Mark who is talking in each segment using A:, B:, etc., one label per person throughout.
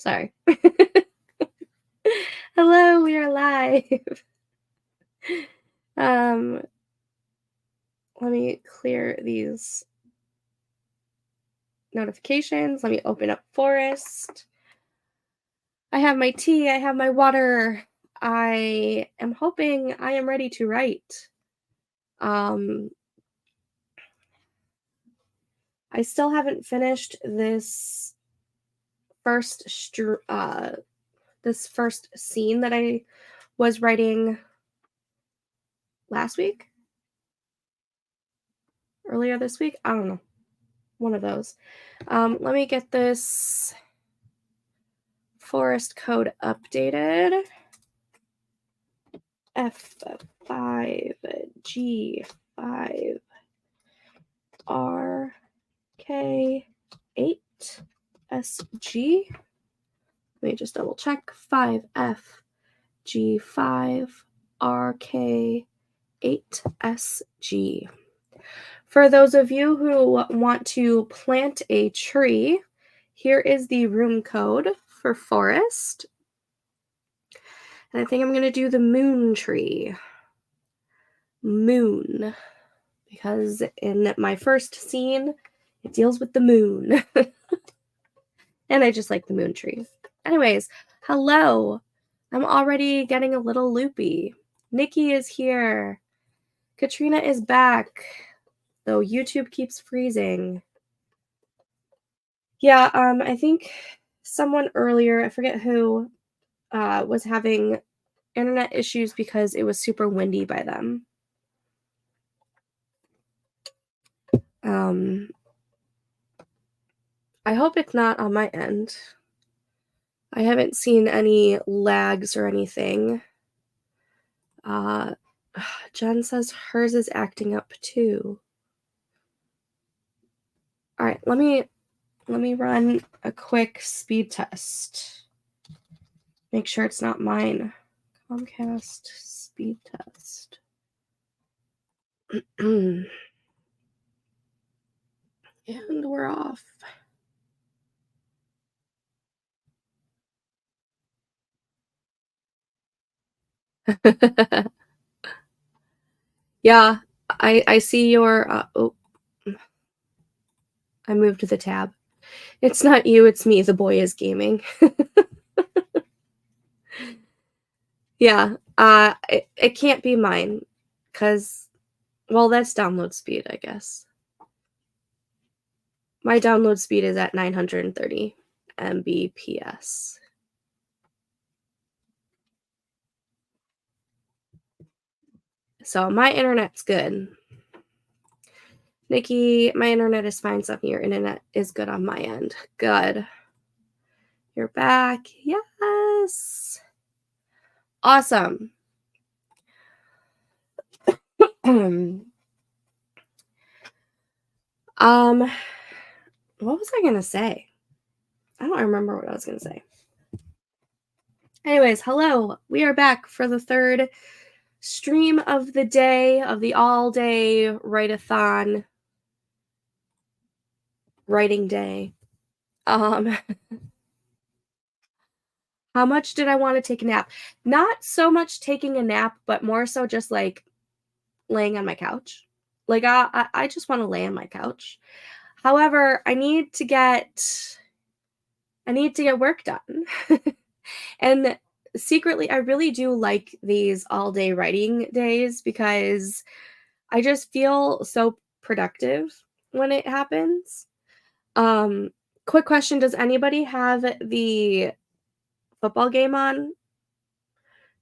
A: Sorry. Hello, we are live. Um, Let me clear these notifications. Let me open up Forest. I have my tea, I have my water. I am hoping I am ready to write. I still haven't finished this first scene that I was writing last week, earlier this week. I don't know, one of those. Let me get this forest code updated. F5 G5 RK8 SG. Let me just double check. 5F G5 RK8 SG. For those of you who want to plant a tree, here is the room code for forest. And I think I'm going to do the moon tree. Moon. Because in my first scene, it deals with the moon. And I just like the moon tree. Anyways, hello. I'm already getting a little loopy. Nikki is here. Katrina is back. Though YouTube keeps freezing. Yeah, I think someone earlier, I forget who, was having internet issues because it was super windy by them. I hope it's not on my end. I haven't seen any lags or anything. Jen says hers is acting up too. All right, let me run a quick speed test. Make sure it's not mine. Comcast speed test. And we're off. Yeah, I see your oh, I moved the tab. It's not you, it's me. The boy is gaming. Yeah, it can't be mine because, well, that's download speed, I guess. My download speed is at 930 Mbps. So my internet's good. Nikki, my internet is fine. Something your internet is good on my end. Good. You're back. Yes. Awesome. What was I gonna say? I don't remember what I was gonna say. Anyways, hello. We are back for the third stream of the day, of the all-day write-a-thon writing day. How much did I want to take a nap? Not so much taking a nap, but more so just like laying on my couch. Like I just want to lay on my couch. However, I need to get work done. And secretly, I really do like these all-day writing days because I just feel so productive when it happens. Quick question, does anybody have the football game on?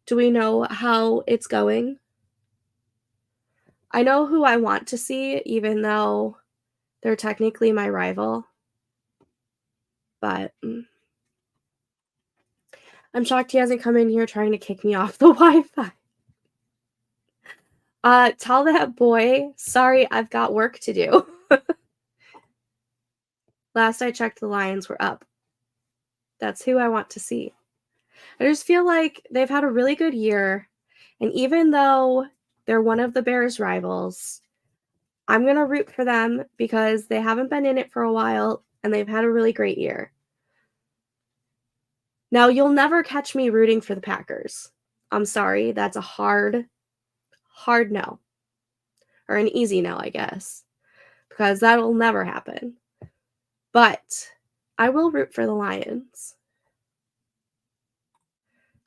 A: Do we know how it's going? I know who I want to see, even though they're technically my rival. But I'm shocked he hasn't come in here trying to kick me off the Wi-Fi. Tell that boy, sorry, I've got work to do. Last I checked, the Lions were up. That's who I want to see. I just feel like they've had a really good year. And even though they're one of the Bears' rivals, I'm going to root for them because they haven't been in it for a while and they've had a really great year. Now, you'll never catch me rooting for the Packers. I'm sorry, that's a hard, hard no. Or an easy no, I guess, because that'll never happen. But I will root for the Lions.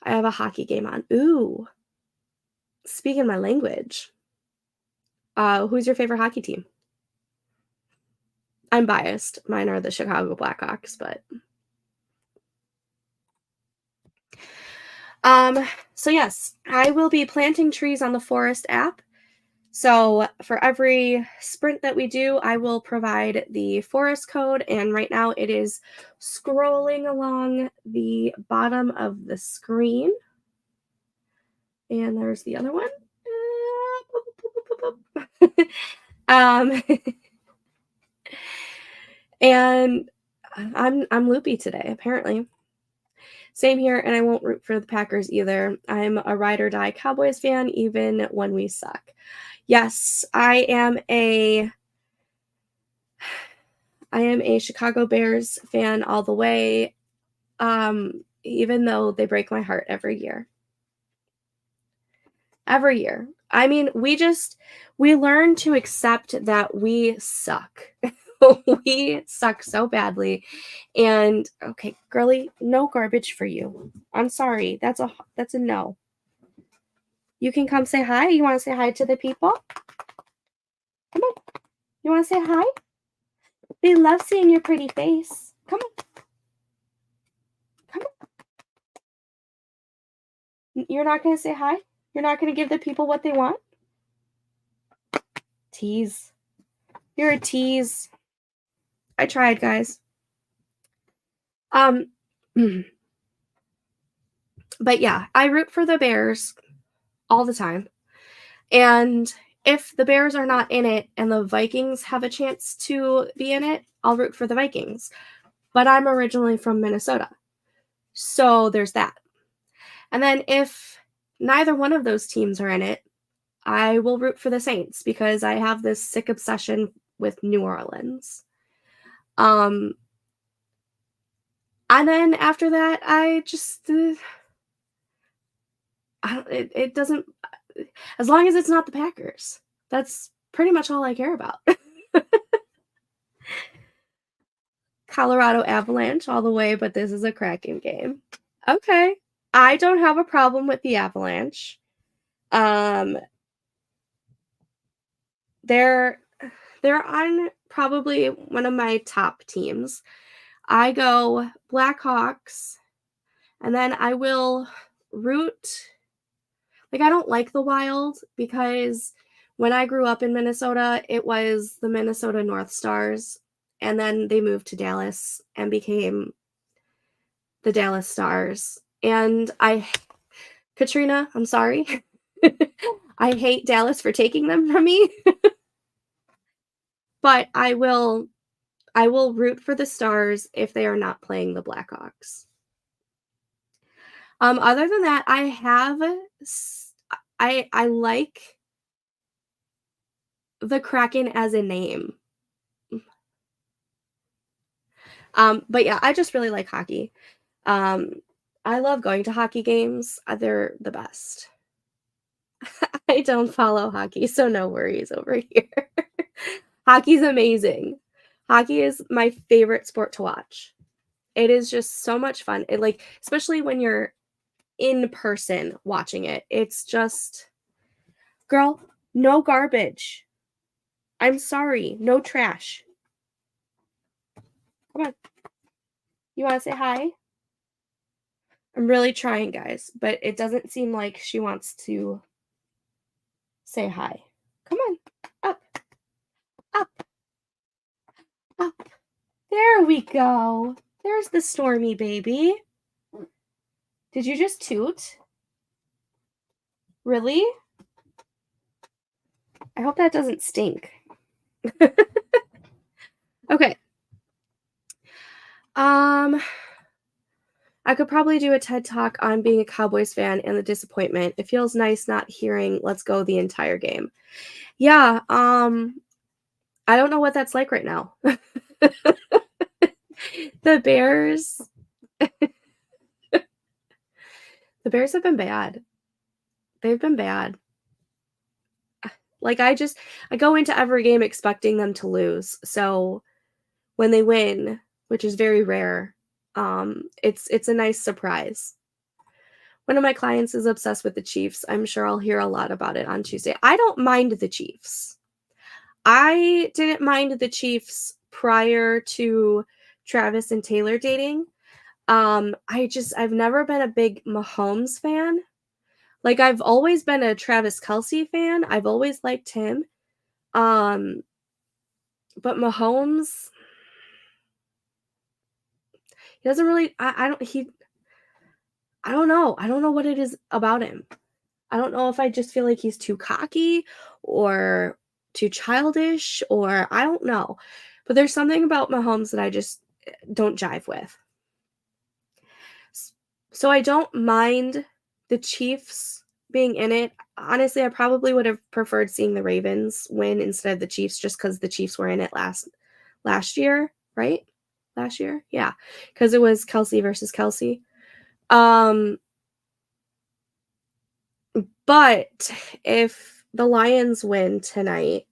A: I have a hockey game on. Ooh, speaking my language. Who's your favorite hockey team? I'm biased. Mine are the Chicago Blackhawks, but so yes, I will be planting trees on the Forest app. So for every sprint that we do, I will provide the forest code, and right now it is scrolling along the bottom of the screen. And there's the other one. And I'm loopy today, apparently. Same here, and I won't root for the Packers either. I'm a ride or die Cowboys fan, even when we suck. Yes, I am a Chicago Bears fan all the way, even though they break my heart every year. Every year. I mean, we learn to accept that we suck. We suck so badly. And okay, girly, no garbage for you. I'm sorry. That's a no. You can come say hi. You want to say hi to the people? Come on. You want to say hi? They love seeing your pretty face. Come on. Come on. You're not going to say hi? You're not going to give the people what they want? Tease. You're a tease. I tried, guys. But yeah, I root for the Bears all the time. And if the Bears are not in it and the Vikings have a chance to be in it, I'll root for the Vikings. But I'm originally from Minnesota. So there's that. And then if neither one of those teams are in it, I will root for the Saints because I have this sick obsession with New Orleans. And then after that, I just it doesn't, as long as it's not the Packers. That's pretty much all I care about. Colorado Avalanche all the way, but this is a Kraken game. Okay. I don't have a problem with the Avalanche. They're on probably one of my top teams. I go Blackhawks, and then I will root. Like, I don't like the Wild because when I grew up in Minnesota, it was the Minnesota North Stars, and then they moved to Dallas and became the Dallas Stars. And Katrina, I'm sorry. I hate Dallas for taking them from me. But I will root for the Stars if they are not playing the Blackhawks. Other than that, I like the Kraken as a name. But yeah, I just really like hockey. I love going to hockey games. They're the best. I don't follow hockey, so no worries over here. Hockey's amazing. Hockey is my favorite sport to watch. It is just so much fun. It, like, especially when you're in person watching it. It's just, girl, no garbage. I'm sorry, no trash. Come on. You want to say hi? I'm really trying, guys, but it doesn't seem like she wants to say hi. Come on. Up. Up. Up. There we go. There's the Stormy baby. Did you just toot? Really? I hope that doesn't stink. Okay. I could probably do a TED Talk on being a Cowboys fan and the disappointment. It feels nice not hearing "let's go" the entire game. Yeah, I don't know what that's like right now. The Bears The Bears have been bad. They've been bad. Like, I go into every game expecting them to lose, so when they win, which is very rare, it's a nice surprise. One of my clients is obsessed with the Chiefs. I'm sure I'll hear a lot about it on Tuesday. I don't mind the Chiefs. I didn't mind the Chiefs prior to Travis and Taylor dating. I've never been a big Mahomes fan. Like, I've always been a Travis Kelce fan. I've always liked him. Um, but Mahomes, he doesn't really I don't know. I don't know what it is about him. I don't know if I just feel like he's too cocky or too childish or I don't know. But there's something about Mahomes that I just don't jive with. So I don't mind the Chiefs being in it. Honestly, I probably would have preferred seeing the Ravens win instead of the Chiefs just because the Chiefs were in it last year, right? Last year? Yeah. Because it was Kelsey versus Kelsey. Um, but if the Lions win tonight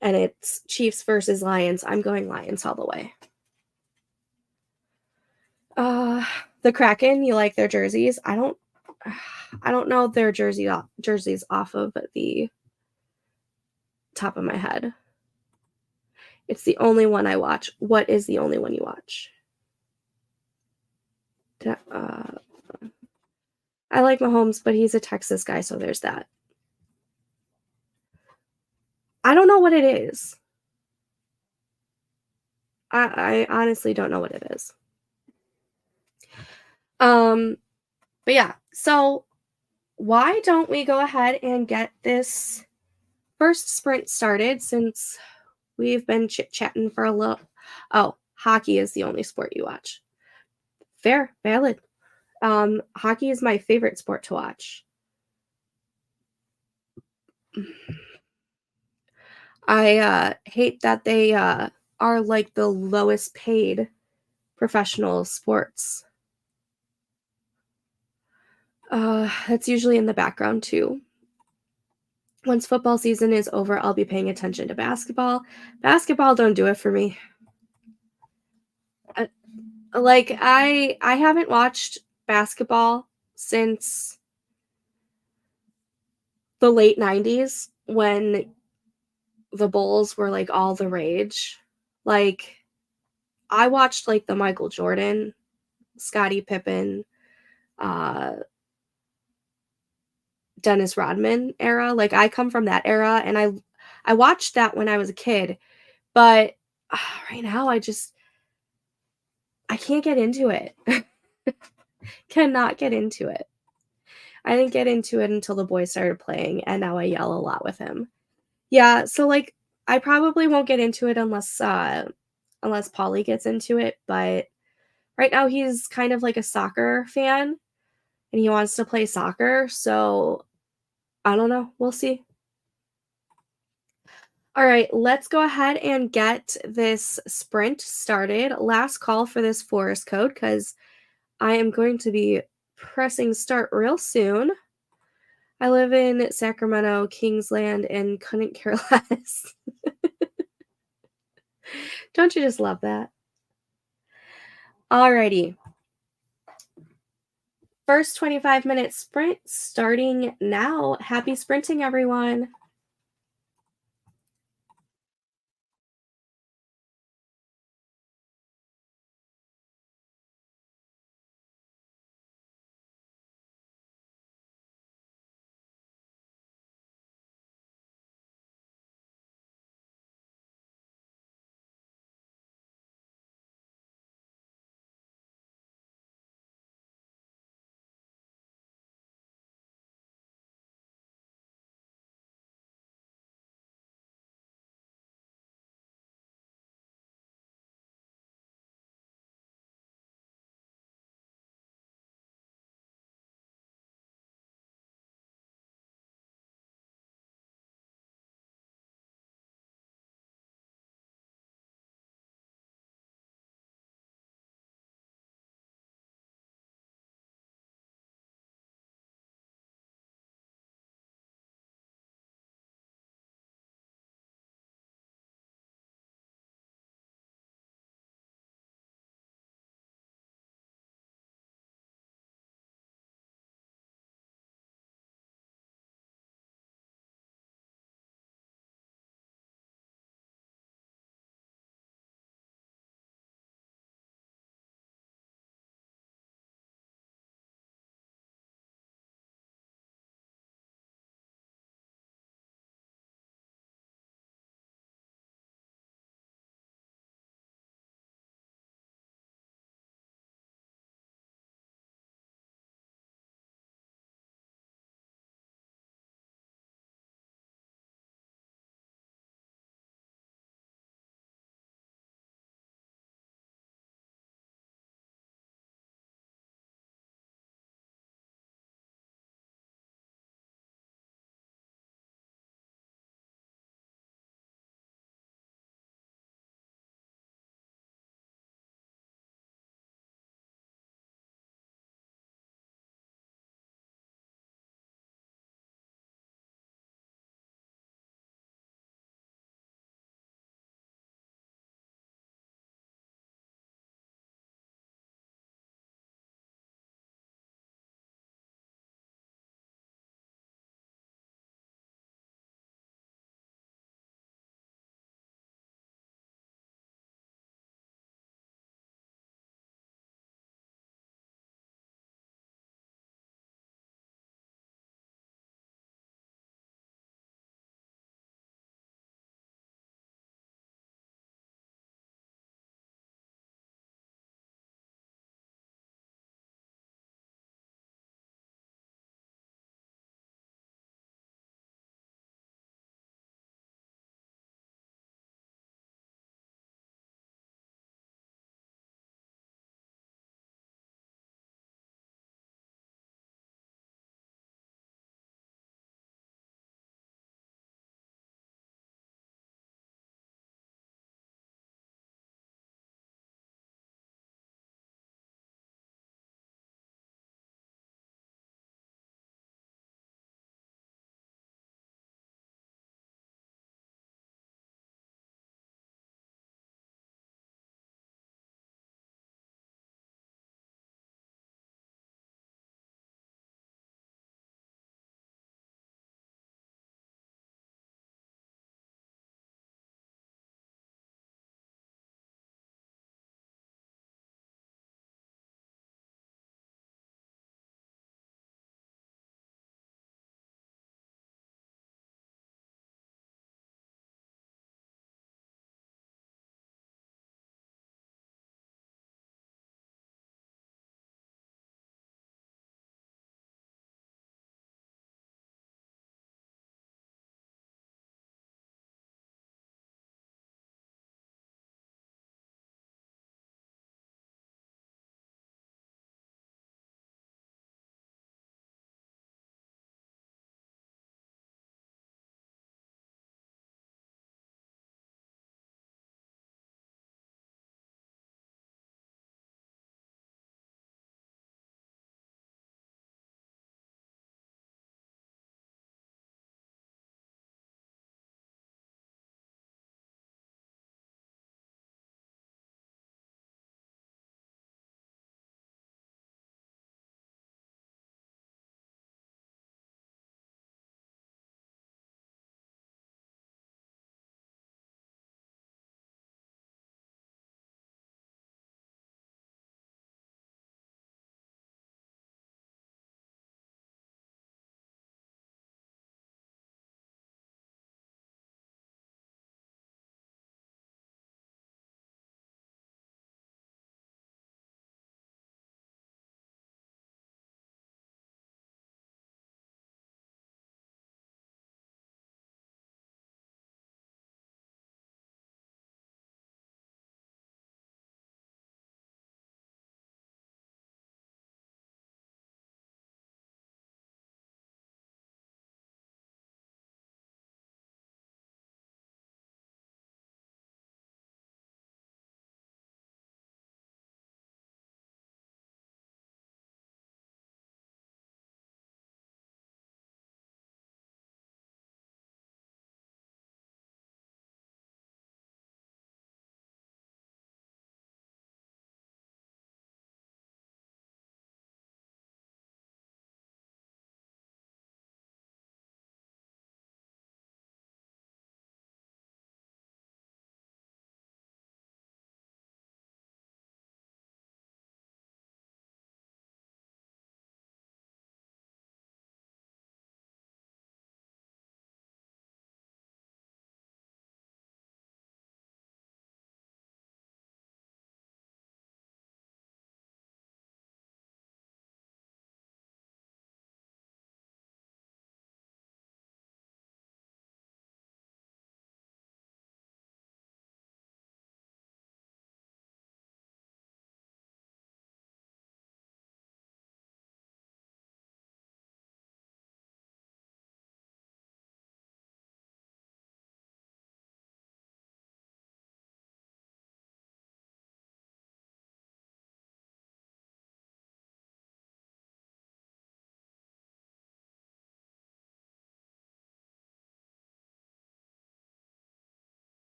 A: and it's Chiefs versus Lions, I'm going Lions all the way. Uh, the Kraken, you like their jerseys? I don't know their jerseys off of the top of my head. It's the only one I watch. What is the only one you watch? I like Mahomes, but he's a Texas guy, so there's that. I don't know what it is. I honestly don't know what it is. But yeah, so why don't we go ahead and get this first sprint started since we've been chit-chatting for a little. Oh, hockey is the only sport you watch. Fair, valid. Hockey is my favorite sport to watch. I hate that they are like the lowest paid professional sports. That's usually in the background too. Once football season is over, I'll be paying attention to basketball. Basketball don't do it for me. Like I haven't watched basketball since the late 90s when the Bulls were like all the rage. Like I watched like the Michael Jordan, Scottie Pippen, uh Dennis Rodman era. Like I come from that era and I watched that when I was a kid, but right now I can't get into it. Cannot get into it. I didn't get into it until the boy started playing and now I yell a lot with him. Yeah, so like I probably won't get into it unless Polly gets into it, but right now he's kind of like a soccer fan and he wants to play soccer, so I don't know. We'll see. All right, let's go ahead and get this sprint started. Last call for this forest code because I am going to be pressing start real soon. I live in Sacramento, Kingsland, and couldn't care less. Don't you just love that? Alrighty. First 25-minute sprint starting now. Happy sprinting, everyone.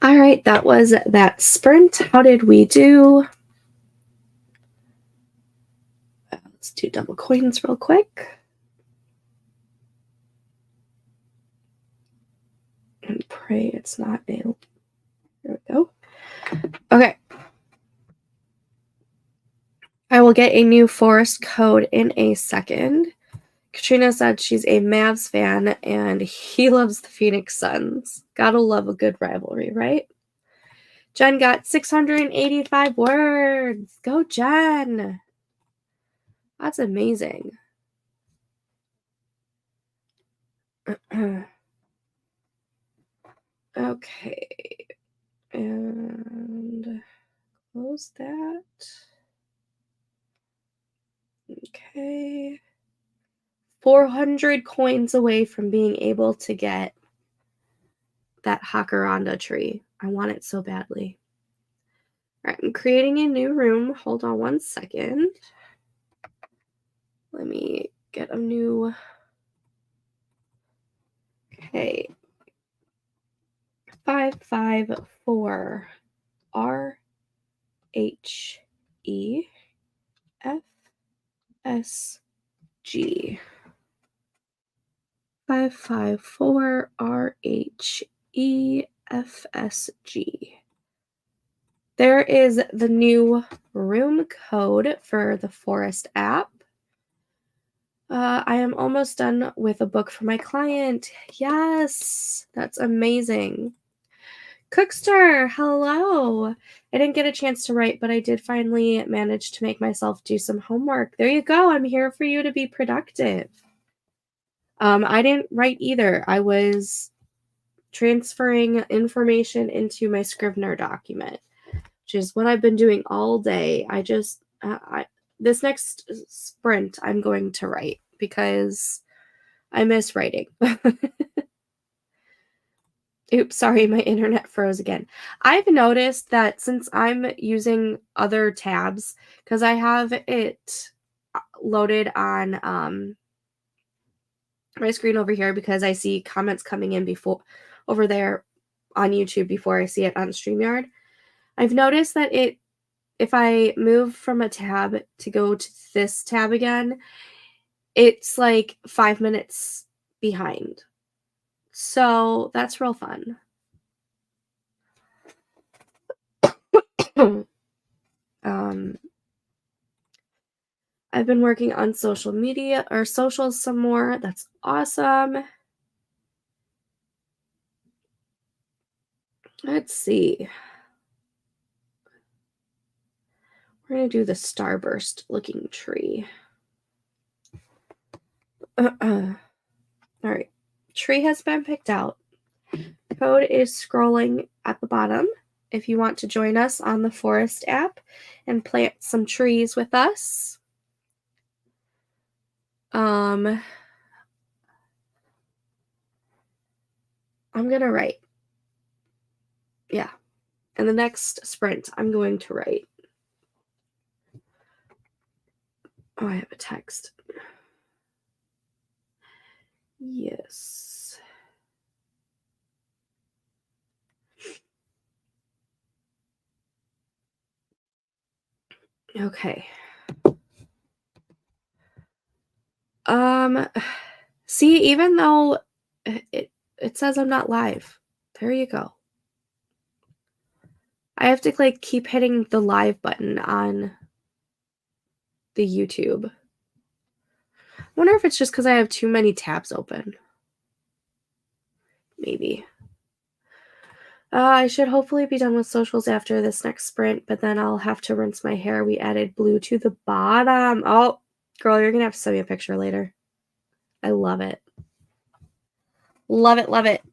A: All right, that was that sprint. How did we do? Let's do double coins real quick. And pray it's not a... There we go. Okay. I will get a new Forest code in a second. Katrina said she's a Mavs fan and he loves the Phoenix Suns. Gotta love a good rivalry, right? Jen got 685 words. Go, Jen. That's amazing. Okay. And close that. Okay. 400 coins away from being able to get that Jacaranda tree. I want it so badly. All right, I'm creating a new room. Hold on one second. Let me get a new... Okay. 554 R H E F S G. 554 R H E F S G. There is the new room code for the Forest app. I am almost done with a book for my client. Yes, that's amazing. Cookster, hello. I didn't get a chance to write, but I did finally manage to make myself do some homework. There you go. I'm here for you to be productive. I didn't write either. I was transferring information into my Scrivener document, which is what I've been doing all day. This next sprint, I'm going to write because I miss writing. Oops, sorry, my internet froze again. I've noticed that since I'm using other tabs, because I have it loaded on my screen over here because I see comments coming in before over there on YouTube before I see it on StreamYard. I've noticed that if I move from a tab to go to this tab again, it's like 5 minutes behind. So that's real fun. I've been working on social media or socials some more. That's awesome. Let's see. We're going to do the starburst looking tree. All right. Tree has been picked out. Code is scrolling at the bottom. If you want to join us on the Forest app and plant some trees with us. I'm going to write. Yeah. In the next sprint, I'm going to write. Oh, I have a text. Yes. Okay. See, even though it says I'm not live, there you go. I have to like keep hitting the live button on the YouTube. I wonder if it's just because I have too many tabs open. Maybe. I should hopefully be done with socials after this next sprint, but then I'll have to rinse my hair. We added blue to the bottom. Oh, girl, you're gonna have to send me a picture later. I love it. Love it, love it.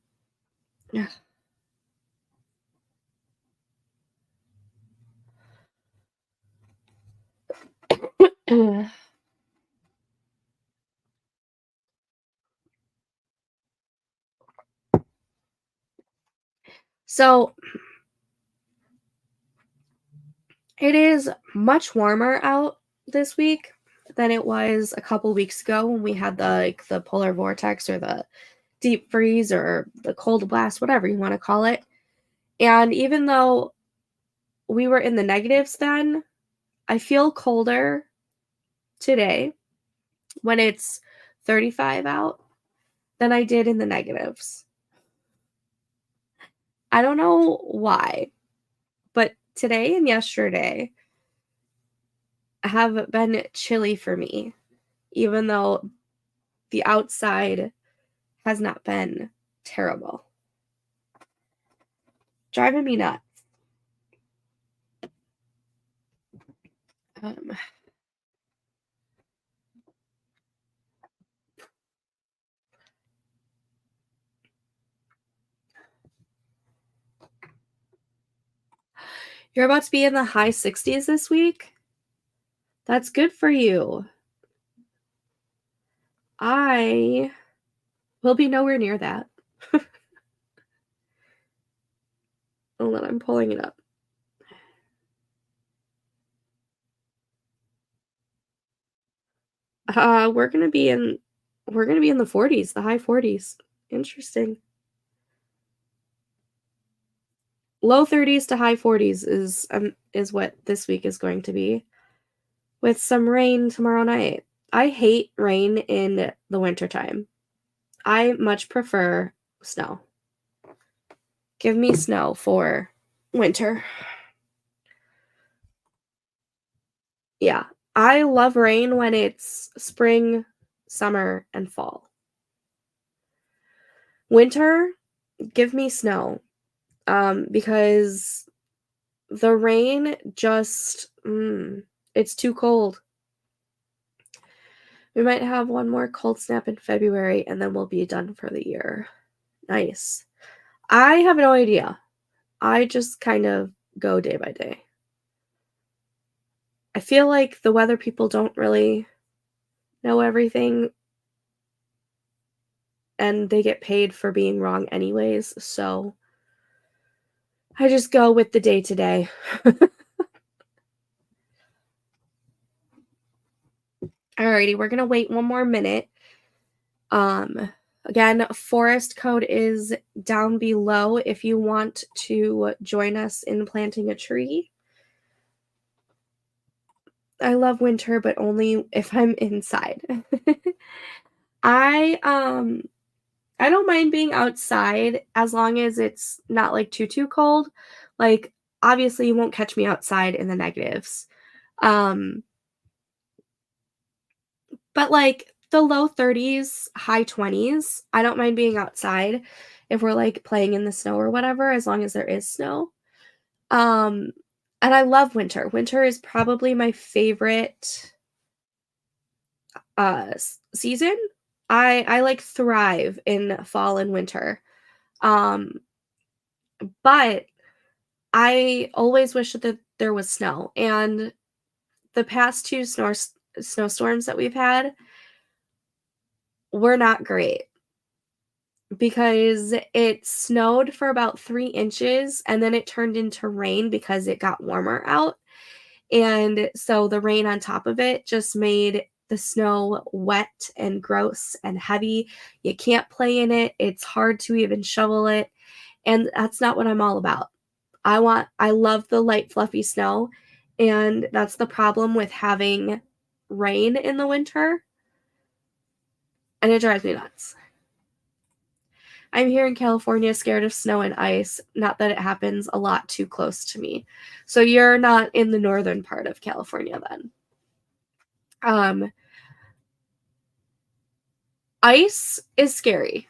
A: So it is much warmer out this week than it was a couple weeks ago when we had the polar vortex or the deep freeze or the cold blast, whatever you want to call it. And even though we were in the negatives then, I feel colder today when it's 35 out than I did in the negatives. I don't know why, but today and yesterday have been chilly for me, even though the outside has not been terrible. Driving me nuts. Um, you're about to be in the high 60s this week? That's good for you. I will be nowhere near that. Hold on, I'm pulling it up. We're gonna be in the 40s, the high 40s. Interesting. Low 30s to high 40s is what this week is going to be, with some rain tomorrow night. I hate rain in the wintertime. I much prefer snow. Give me snow for winter. Yeah. I love rain when it's spring, summer, and fall. Winter, give me snow. Because the rain just it's too cold. We might have one more cold snap in February and then we'll be done for the year. Nice. I have no idea. I just kind of go day by day. I feel like the weather people don't really know everything and they get paid for being wrong anyways, so I just go with the day to day. Alrighty, we're gonna wait one more minute. Again, forest code is down below if you want to join us in planting a tree. I love winter, but only if I'm inside. I I don't mind being outside as long as it's not like too cold. Like obviously you won't catch me outside in the negatives. Um but like the low 30s, high 20s, I don't mind being outside if we're like playing in the snow or whatever as long as there is snow. Um and I love winter. Winter is probably my favorite season. I like thrive in fall and winter. Um but I always wish that there was snow, and the past 2 snowstorms that we've had were not great because it snowed for about 3 inches, and then it turned into rain because it got warmer out, and so the rain on top of it just made the snow wet and gross and heavy. You can't play in it, it's hard to even shovel it, and that's not what I'm all about. I love the light fluffy snow, and that's the problem with having rain in the winter, and it drives me nuts. I'm here in California scared of snow and ice, not that it happens a lot too close to me. So you're not in the northern part of California then. Um, Ice is scary.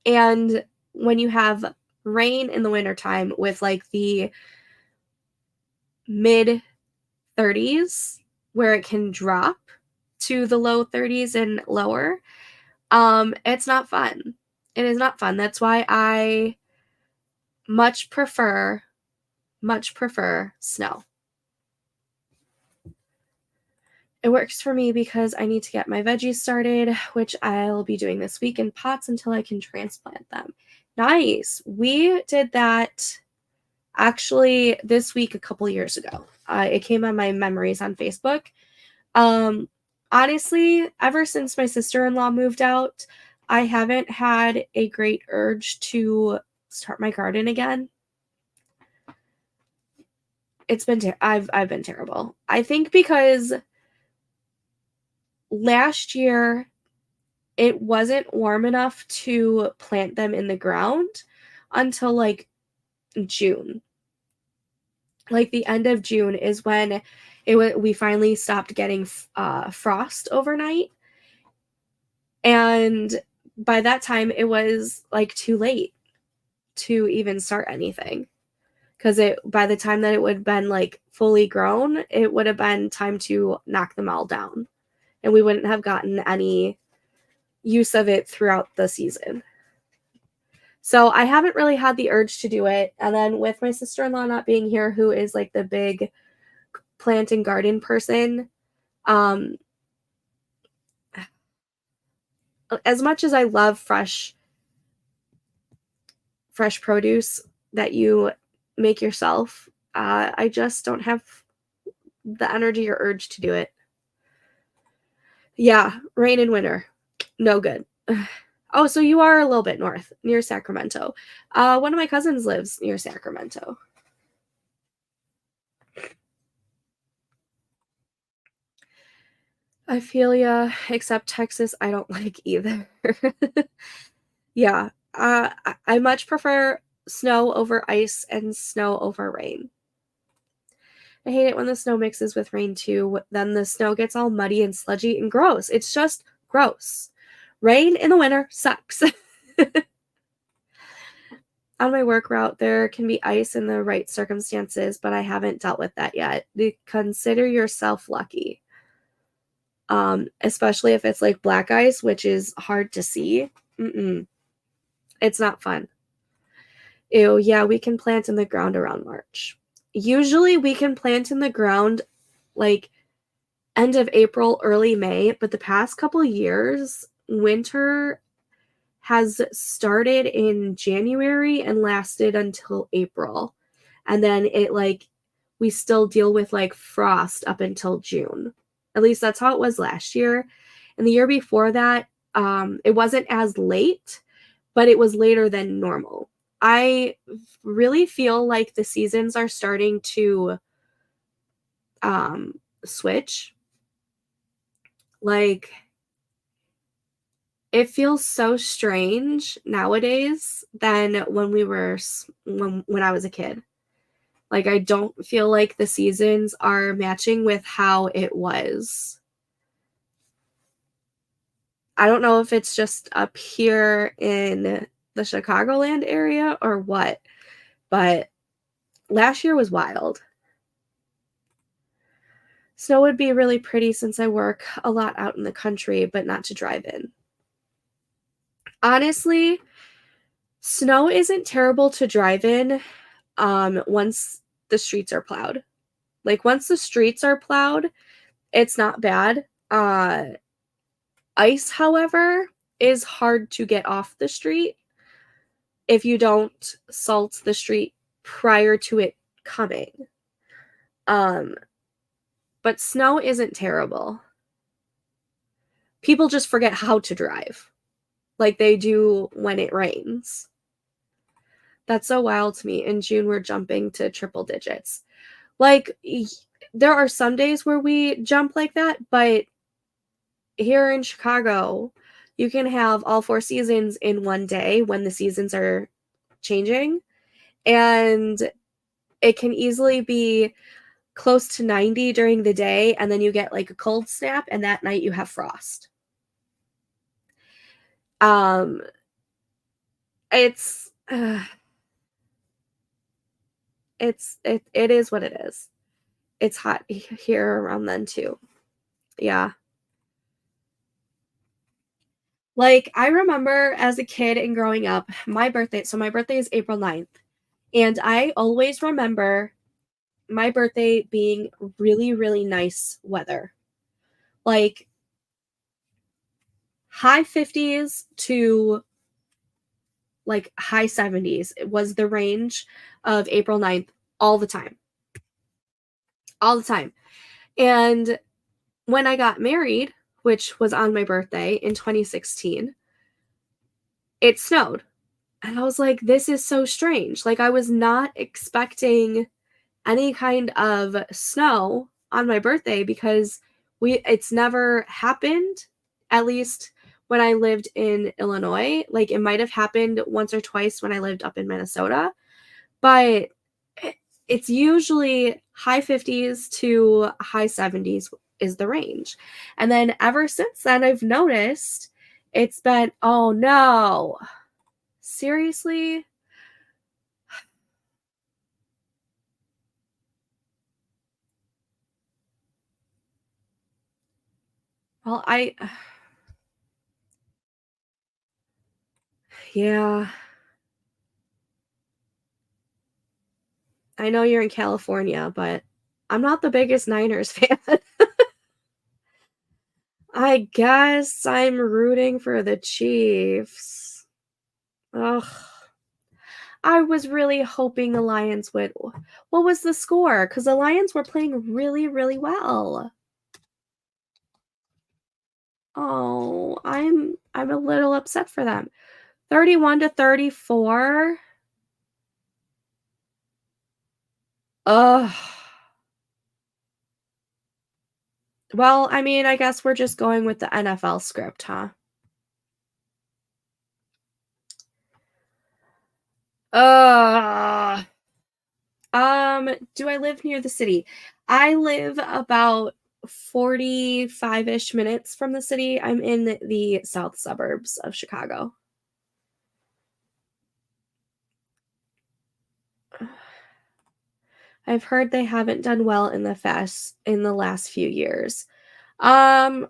A: And when you have rain in the wintertime with like the mid 30s where it can drop to the low 30s and lower, it's not fun. It is not fun. That's why I much prefer snow. It works for me because I need to get my veggies started, which I'll be doing this week in pots until I can transplant them. Nice. We did that actually this week a couple years ago. It came on my memories on Facebook. Um, Honestly, ever since my sister-in-law moved out, I haven't had a great urge to start my garden again. it's been I've been terrible. I think because last year it wasn't warm enough to plant them in the ground until, like, June. Like, the end of June is when we finally stopped getting frost overnight, and by that time, it was, like, too late to even start anything. Because by the time that it would have been, like, fully grown, it would have been time to knock them all down, and we wouldn't have gotten any use of it throughout the season. So I haven't really had the urge to do it, and then with my sister-in-law not being here, who is, like, the big plant and garden person, um, as much as I love fresh produce that you make yourself, I just don't have the energy or urge to do it. Yeah, rain in winter. No good. Oh, so you are a little bit north, near Sacramento. One of my cousins lives near Sacramento. I feel ya, except Texas, I don't like either. Yeah, I much prefer snow over ice and snow over rain. I hate it when the snow mixes with rain too. Then the snow gets all muddy and sludgy and gross. It's just gross. Rain in the winter sucks. On my work route, there can be ice in the right circumstances, but I haven't dealt with that yet. Consider yourself lucky. Especially if it's like black ice, which is hard to see. It's not fun. Ew, yeah, we can plant in the ground around March. Usually we can plant in the ground like end of April, early May, but the past couple years, winter has started in January and lasted until April. And then we still deal with like frost up until June. At least that's how it was last year. And the year before that, it wasn't as late, but it was later than normal. I really feel like the seasons are starting to switch. Like, it feels so strange nowadays than when when I was a kid. Like, I don't feel like the seasons are matching with how it was. I don't know if it's just up here in the Chicagoland area or what, but last year was wild. Snow would be really pretty since I work a lot out in the country, but not to drive in. Honestly, snow isn't terrible to drive in once the streets are plowed. Like, once the streets are plowed, it's not bad. Ice, however, is hard to get off the street if you don't salt the street prior to it coming. But snow isn't terrible. People just forget how to drive, like they do when it rains. That's so wild to me. In June, we're jumping to triple digits. Like, there are some days where we jump like that, but here in Chicago, you can have all 4 seasons in one day when the seasons are changing, and it can easily be close to 90 during the day, and then you get like a cold snap, and that night you have frost. It's it is what it is. It's hot here around then too. Yeah. Like, I remember as a kid and growing up, my birthday is April 9th, and I always remember my birthday being really, really nice weather. Like, high 50s to like high 70s was the range of April 9th all the time. All the time. And when I got married, which was on my birthday in 2016, it snowed. And I was like, this is so strange. Like, I was not expecting any kind of snow on my birthday because it's never happened, at least when I lived in Illinois. Like, it might have happened once or twice when I lived up in Minnesota, but I it's usually high 50s to high 70s is the range. And then ever since then, I've noticed it's been, "Oh, no. Seriously?" Well, yeah, I know you're in California, but I'm not the biggest Niners fan. I guess I'm rooting for the Chiefs. Ugh. I was really hoping the Lions would. What was the score? Because the Lions were playing really, really well. Oh, I'm a little upset for them. 31-34. Ugh. Well, I mean, I guess we're just going with the NFL script, huh? Ugh. Do I live near the city? I live about 45-ish minutes from the city. I'm in the south suburbs of Chicago. I've heard they haven't done well in the last few years. Um,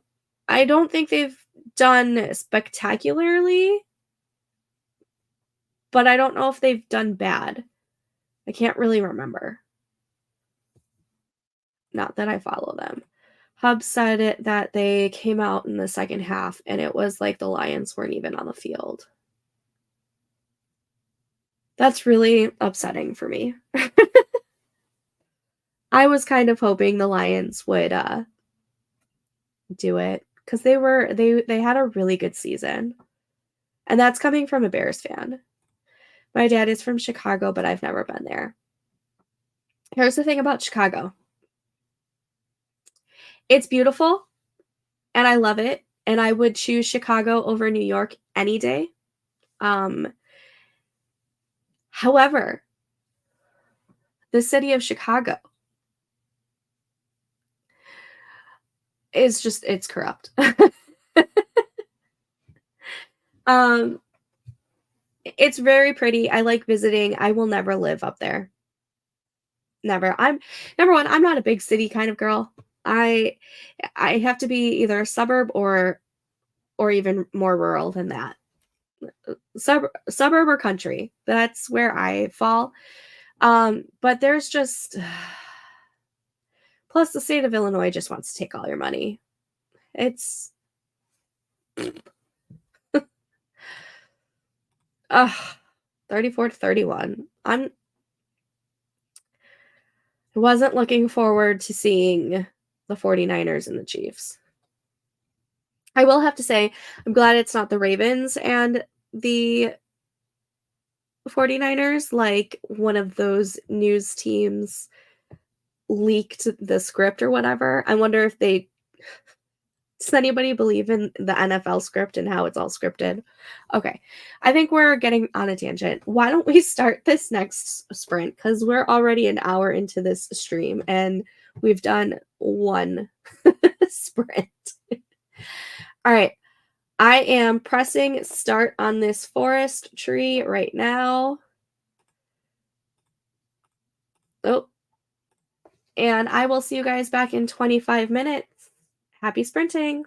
A: I don't think they've done spectacularly, but I don't know if they've done bad. I can't really remember. Not that I follow them. Hub said that they came out in the second half and it was like the Lions weren't even on the field. That's really upsetting for me. I was kind of hoping the Lions would do it because they had a really good season. And that's coming from a Bears fan. My dad is from Chicago, but I've never been there. Here's the thing about Chicago. It's beautiful and I love it. And I would choose Chicago over New York any day. Um, However, the city of Chicago is just it's corrupt. um, it's very pretty. I like visiting. I will never live up there. Never. I'm number one, I'm not a big city kind of girl. I I have to be either a suburb or even more rural than that. Suburb or country. That's where I fall. But there's just plus the state of Illinois just wants to take all your money. It's ugh, 34-31. I wasn't looking forward to seeing the 49ers and the Chiefs. I will have to say, I'm glad it's not the Ravens and the 49ers, like one of those news teams leaked the script or whatever. I wonder if they does anybody believe in the NFL script and how it's all scripted? Okay. I think we're getting on a tangent. Why don't we start this next sprint? Because we're already an hour into this stream and we've done one sprint. All right. I am pressing start on this forest tree right now. Oh, and I will see you guys back in 25 minutes. Happy sprinting.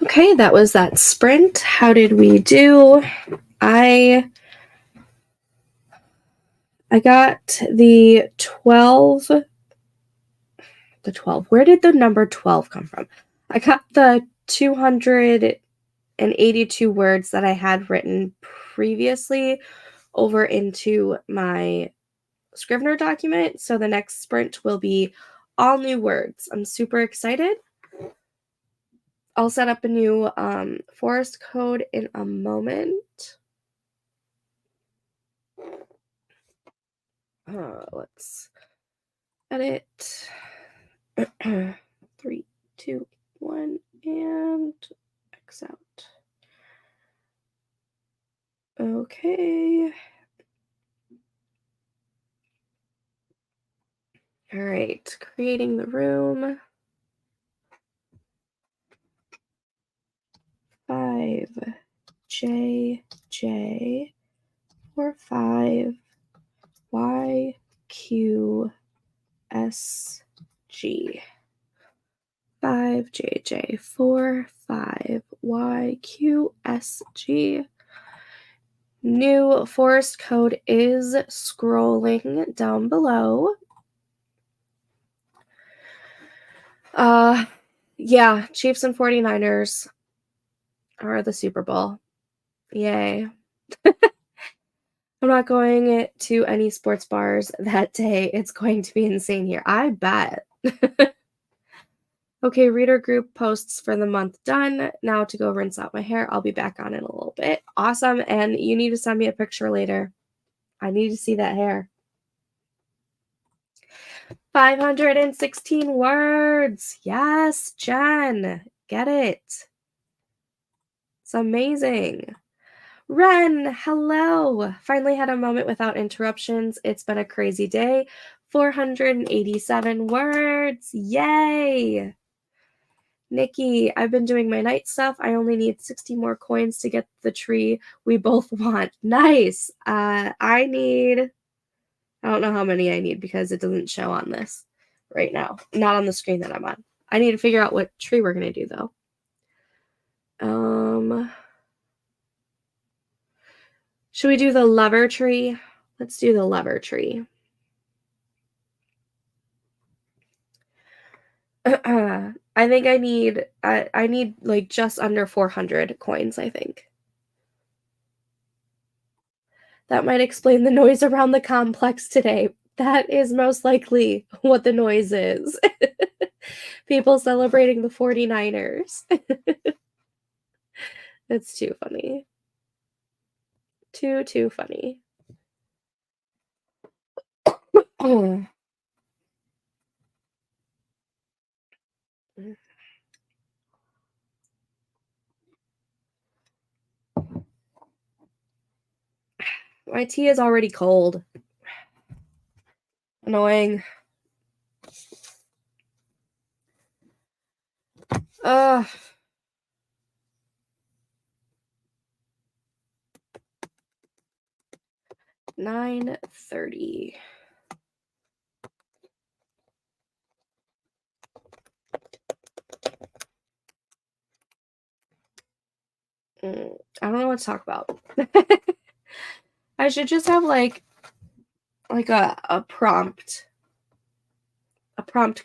A: Okay, that was that sprint. How did we do? I got the 12. The 12. Where did the number 12 come from? I got the 282 words that I had written previously over into my Scrivener document. So the next sprint will be all new words. I'm super excited. I'll set up a new forest code in a moment. Let's edit. 3, 2, 1, and X out. Okay. All right, creating the room. 5 J J 4 5 Y Q S G. 5 J J 4 5 Y Q S G. New forest code is scrolling down below. Yeah, Chiefs and 49ers are the Super Bowl. Yay. I'm not going to any sports bars that day. It's going to be insane here. I bet. Okay, reader group posts for the month done. Now to go rinse out my hair. I'll be back on in a little bit. Awesome. And you need to send me a picture later. I need to see that hair. 516 words. Yes, Jen. Get it. It's amazing. Ren, hello. Finally had a moment without interruptions. It's been a crazy day. 487 words. Yay. Nikki, I've been doing my night stuff. I only need 60 more coins to get the tree we both want. Nice. I don't know how many I need because it doesn't show on this right now. Not on the screen that I'm on. I need to figure out what tree we're going to do though. Should we do the lover tree? Let's do the lover tree. I think I need like just under 400 coins, I think. That might explain the noise around the complex today. That is most likely what the noise is. People celebrating the 49ers. It's too funny. Too funny. My tea is already cold. Annoying. Ugh. $9:30. I don't know what to talk about. I should just have like a prompt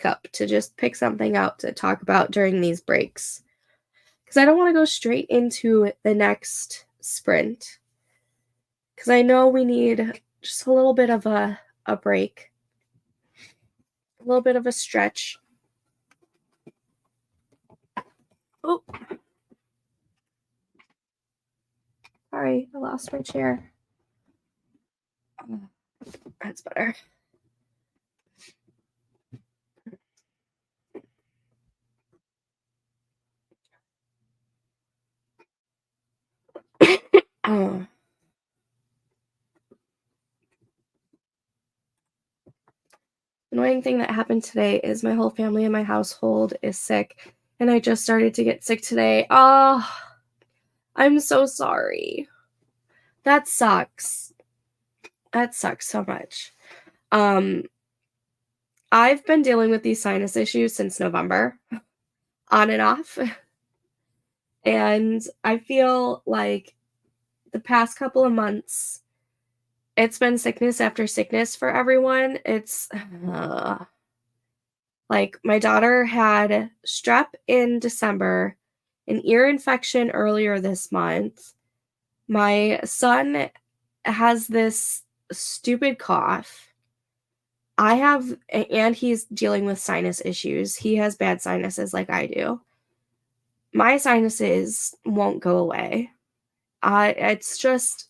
A: cup to just pick something out to talk about during these breaks. Because I don't want to go straight into the next sprint. Because I know we need just a little bit of a break. A little bit of a stretch. Oh. Sorry, I lost my chair. That's better. Oh. Annoying thing that happened today is my whole family in my household is sick, and I just started to get sick today. Oh, I'm so sorry. That sucks. That sucks so much. I've been dealing with these sinus issues since November, on and off. And I feel like the past couple of months, it's been sickness after sickness for everyone. It's like my daughter had strep in December, an ear infection earlier this month. My son has this stupid cough. And he's dealing with sinus issues. He has bad sinuses like I do. My sinuses won't go away. It's just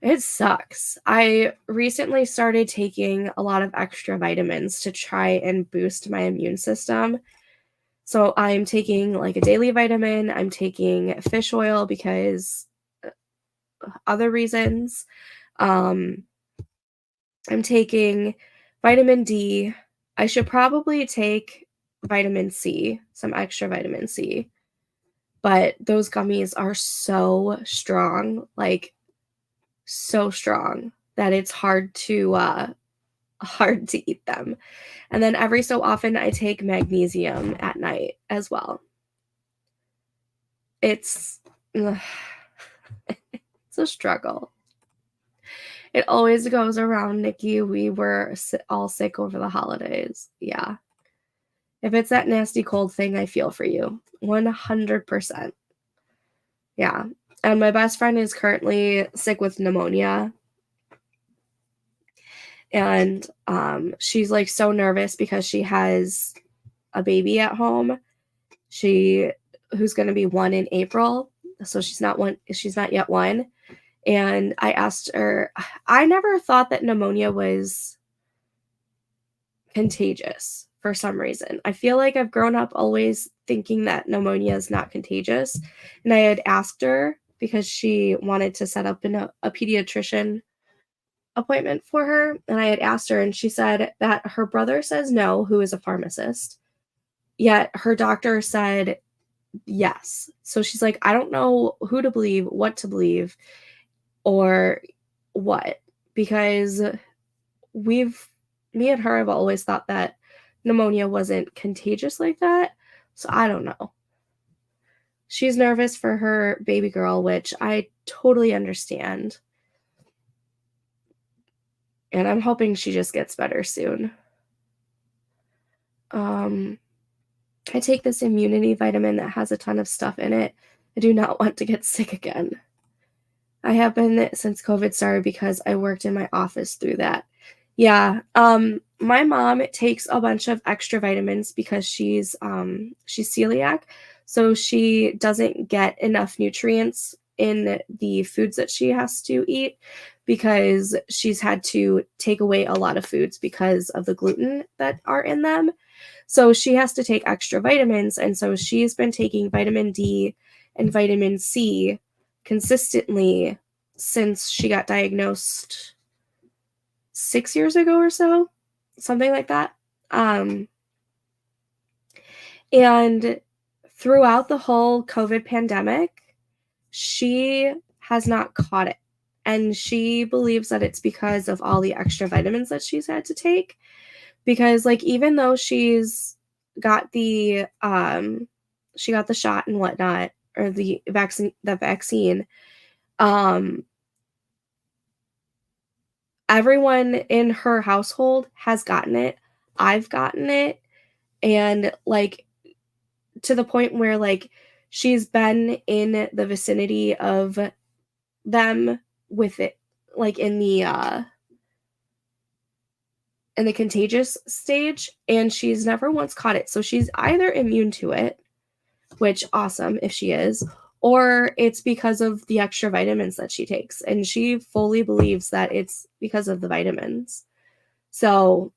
A: it sucks. I recently started taking a lot of extra vitamins to try and boost my immune system. So I'm taking like a daily vitamin, I'm taking fish oil because other reasons. Um, I'm taking vitamin D. I should probably take vitamin C, some extra vitamin C, but those gummies are so strong, like so strong that it's hard to eat them. And then every so often I take magnesium at night as well. It's ugh, it's a struggle. It always goes around, Nikki. We were all sick over the holidays. Yeah. If it's that nasty cold thing, I feel for you. 100%. Yeah. And my best friend is currently sick with pneumonia. And she's like so nervous because she has a baby at home. She who's going to be 1 in April. So she's not yet 1. And I asked her, I never thought that pneumonia was contagious for some reason. I feel like I've grown up always thinking that pneumonia is not contagious. And I had asked her because she wanted to set up a pediatrician appointment for her. And I had asked her, and she said that her brother says no, who is a pharmacist, yet her doctor said yes. So she's like, I don't know who to believe, what to believe, or what, because we've me and her have always thought that pneumonia wasn't contagious like that. So I don't know. She's nervous for her baby girl, which I totally understand. And I'm hoping she just gets better soon. Um, I take this immunity vitamin that has a ton of stuff in it. I do not want to get sick again. I have been since COVID started because I worked in my office through that. Yeah, my mom takes a bunch of extra vitamins because she's celiac, so she doesn't get enough nutrients in the foods that she has to eat because she's had to take away a lot of foods because of the gluten that are in them. So she has to take extra vitamins, and so she's been taking vitamin D and vitamin C consistently since she got diagnosed 6 years ago or so, something like that. Um, and throughout the whole COVID pandemic, she has not caught it. And she believes that it's because of all the extra vitamins that she's had to take. Because like even though got the she got the shot and whatnot, or the vaccine, um, everyone in her household has gotten it. I've gotten it. And like to the point where like she's been in the vicinity of them with it, like in the contagious stage, and she's never once caught it. So she's either immune to it, which awesome if she is, or it's because of the extra vitamins that she takes. And she fully believes that it's because of the vitamins. So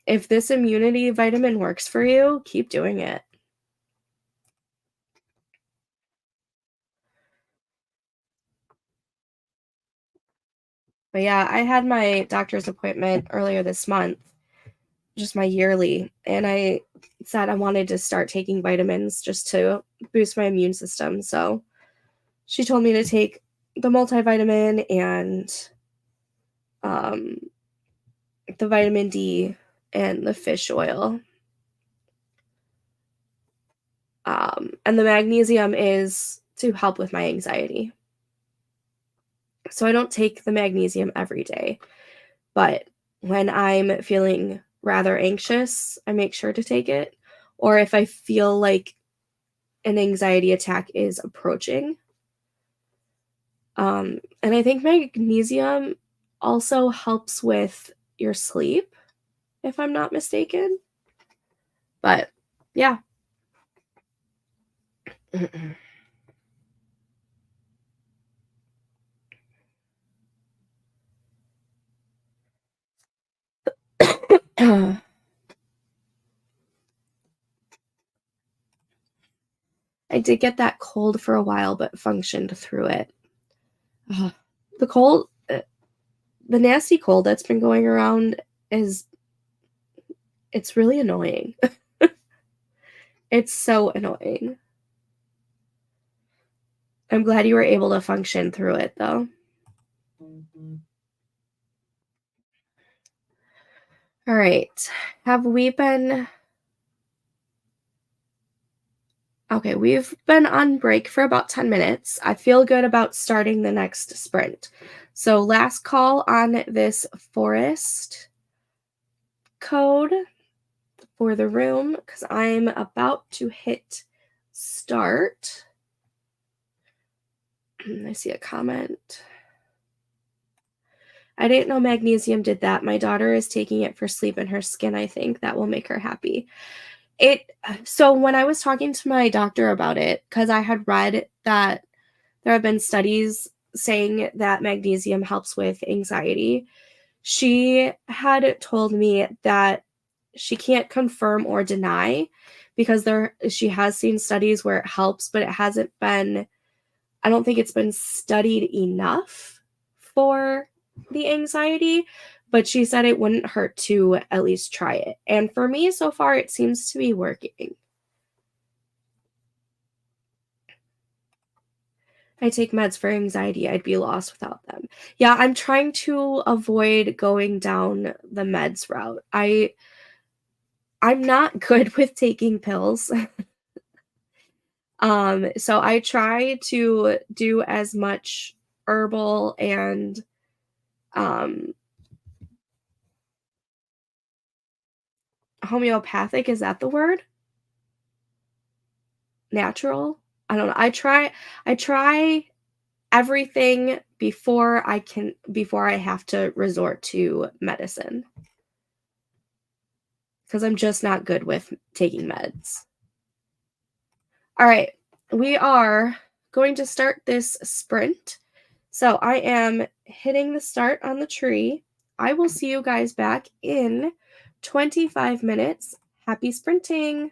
A: if this immunity vitamin works for you, keep doing it. But yeah, I had my doctor's appointment earlier this month, just my yearly, and I said I wanted to start taking vitamins just to boost my immune system. So she told me to take the multivitamin and um, the vitamin D and the fish oil. And the magnesium is to help with my anxiety. So I don't take the magnesium every day, but when I'm feeling rather anxious, I make sure to take it. Or if I feel like an anxiety attack is approaching. And I think magnesium also helps with your sleep, if I'm not mistaken. But yeah. I did get that cold for a while, but functioned through it. Ugh. The cold, the nasty cold that's been going around is it's really annoying. It's so annoying. I'm glad you were able to function through it though. All right. Have we been Okay, we've been on break for about 10 minutes. I feel good about starting the next sprint. So, last call on this forest code for the room because I'm about to hit start. I see a comment. I didn't know magnesium did that. My daughter is taking it for sleep and her skin. I think that will make her happy. It so when I was talking to my doctor about it, because I had read that there have been studies saying that magnesium helps with anxiety. She had told me that she can't confirm or deny because she has seen studies where it helps, but it hasn't been I don't think it's been studied enough for the anxiety, but she said it wouldn't hurt to at least try it. And for me so far it seems to be working. I take meds for anxiety, I'd be lost without them. Yeah, I'm trying to avoid going down the meds route. I'm not good with taking pills. So I try to do as much herbal and um homeopathic, is that the word? Natural? I don't know. I try everything before I have to resort to medicine because I'm just not good with taking meds. All right, we are going to start this sprint. So I am hitting the start on the tree. I will see you guys back in 25 minutes. Happy sprinting.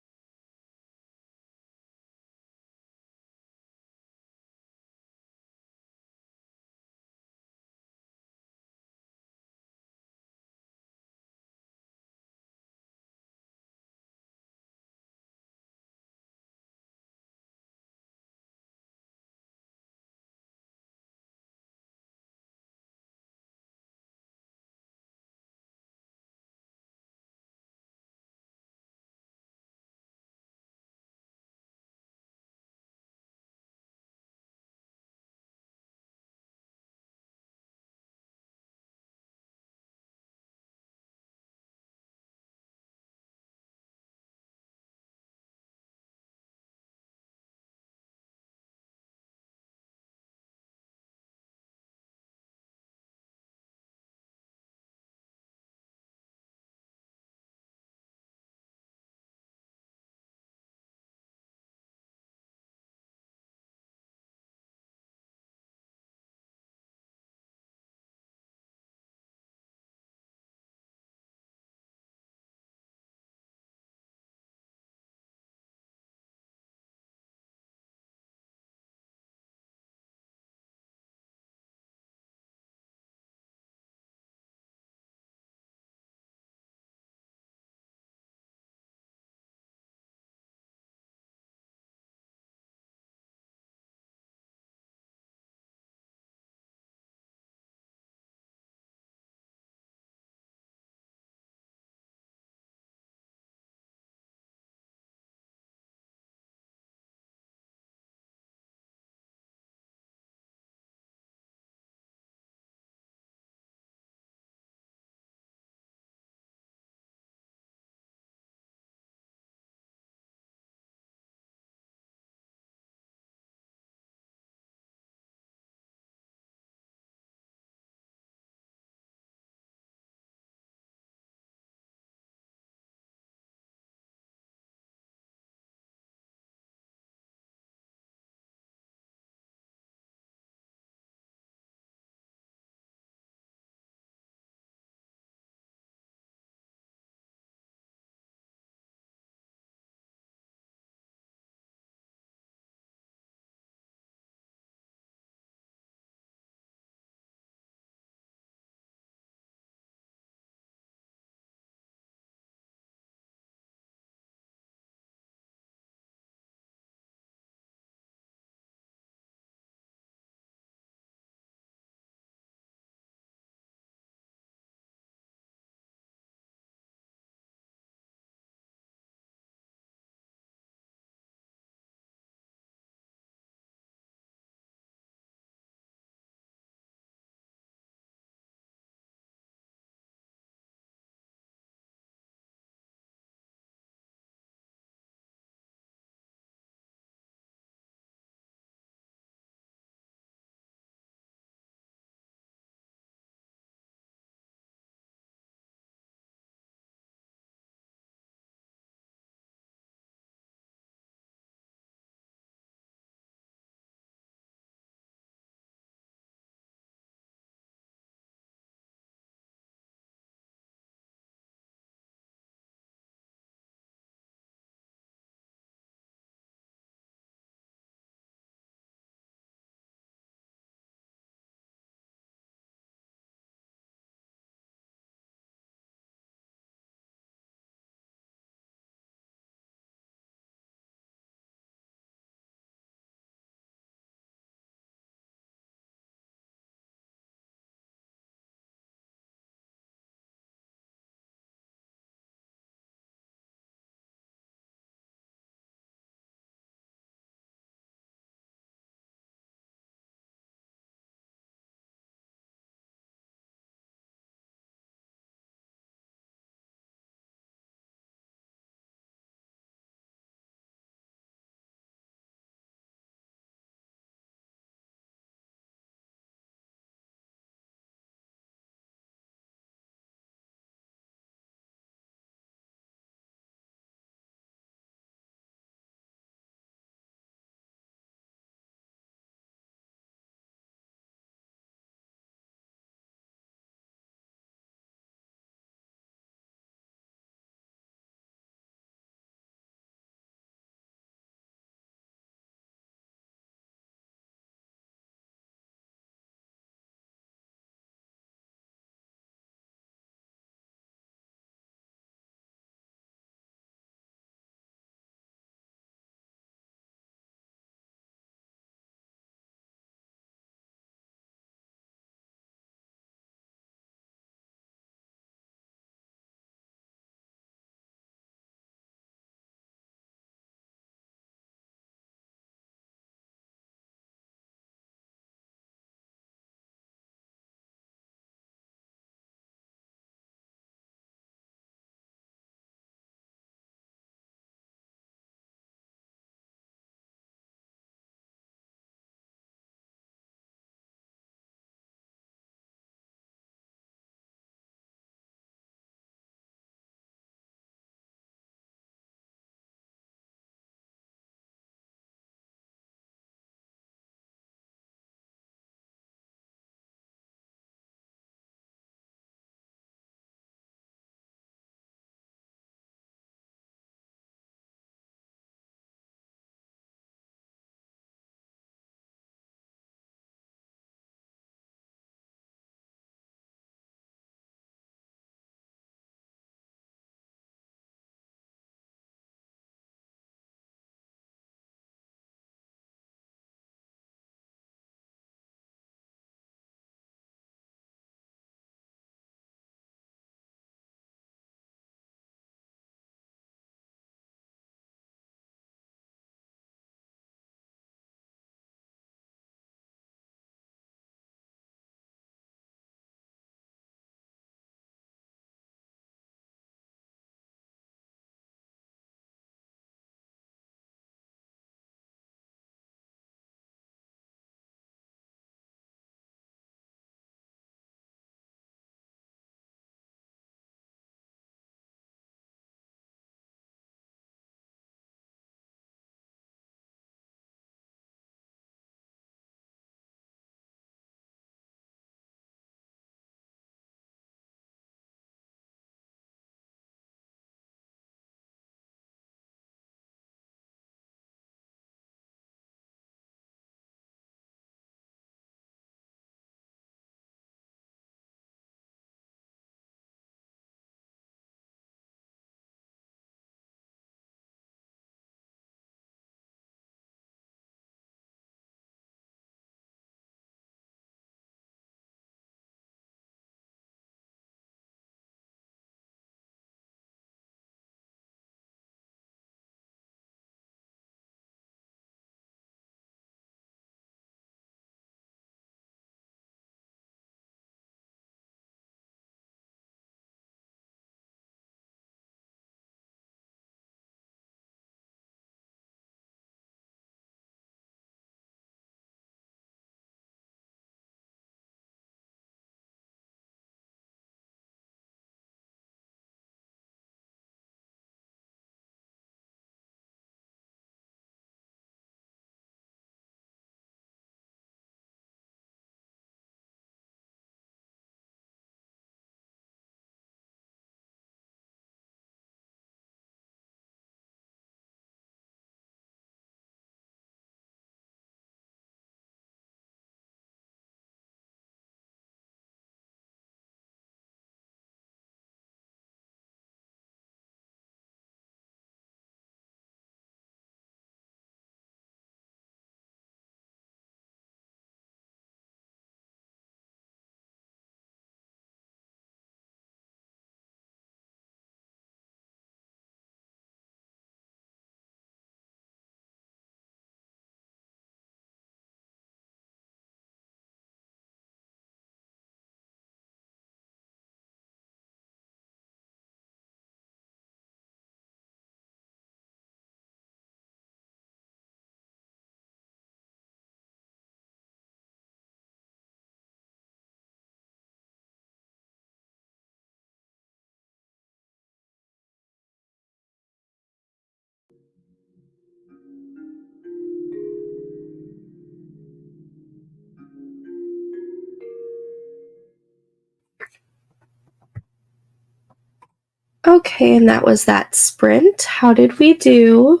A: Okay, and that was that sprint. How did we do?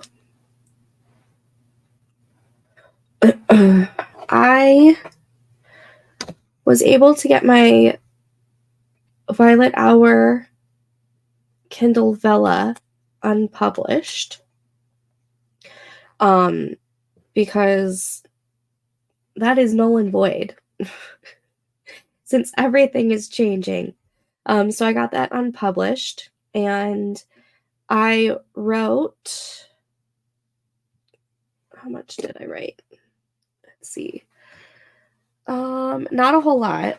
A: I was able to get my Violet Hour Kindle Vella unpublished, because that is null and void since everything is changing. So I got that unpublished, and I wrote, how much did I write? Let's see. Not a whole lot.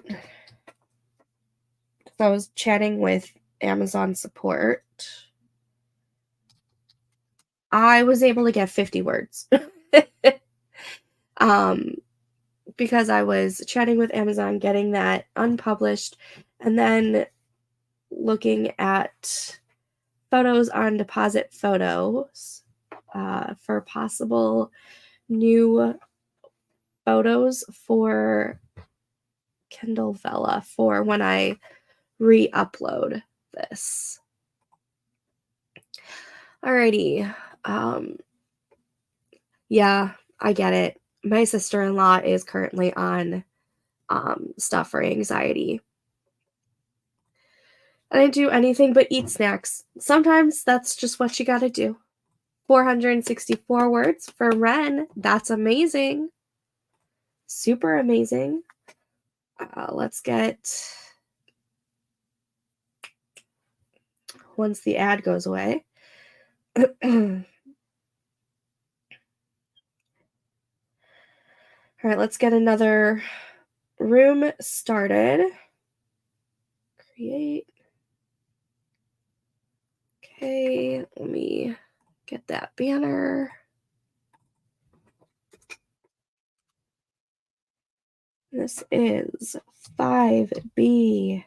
A: I was chatting with Amazon support. I was able to get 50 words. um, because I was chatting with Amazon, getting that unpublished, and then looking at photos on Deposit Photos for possible new photos for Kindle Vella for when I re-upload this. Alrighty. Yeah, I get it. My sister-in-law is currently on stuff for anxiety. I didn't do anything but eat snacks. Sometimes that's just what you gotta do. 464 words for Ren. That's amazing. Super amazing. Let's get, once the ad goes away. All right, let's get another room started. Create. Okay, let me get that banner. This is 5B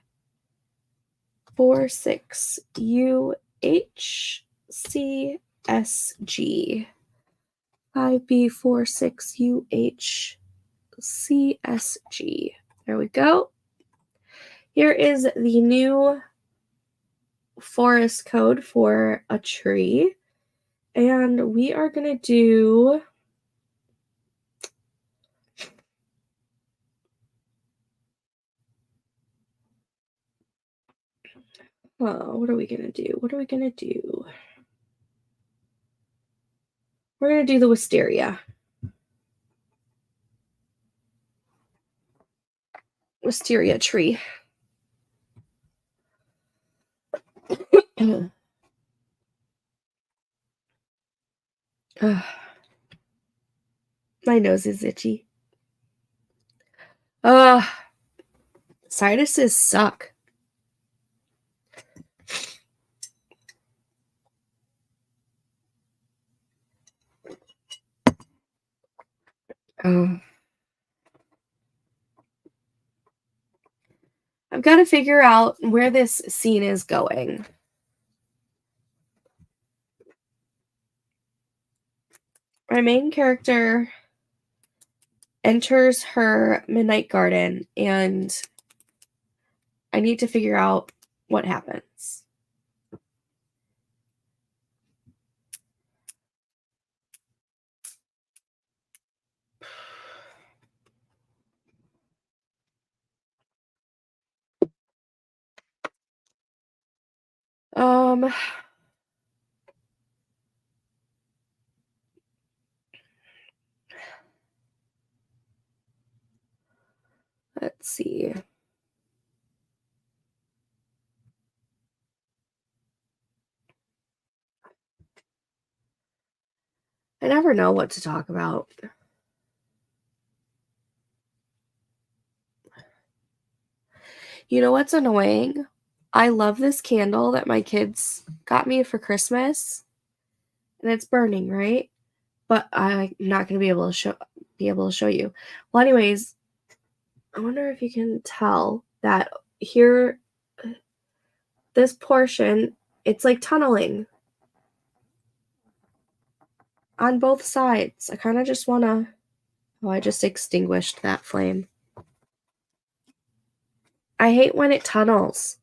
A: 46UHCSG. 5B46UHCSG. There we go. Here is the new forest code for a tree. And we are going to do what are we going to do? What are we going to do? We're going to do the wisteria. Wisteria tree. My nose is itchy. Sinuses suck. I've got to figure out where this scene is going. My main character enters her midnight garden, and I need to figure out what happens. Let's see. I never know what to talk about. You know what's annoying? I love this candle that my kids got me for Christmas, and it's burning, right? But I'm not going to be able to show you. Well, anyways, I wonder if you can tell that here, this portion, it's like tunneling on both sides. I kind of just want to, oh, I just extinguished that flame. I hate when it tunnels.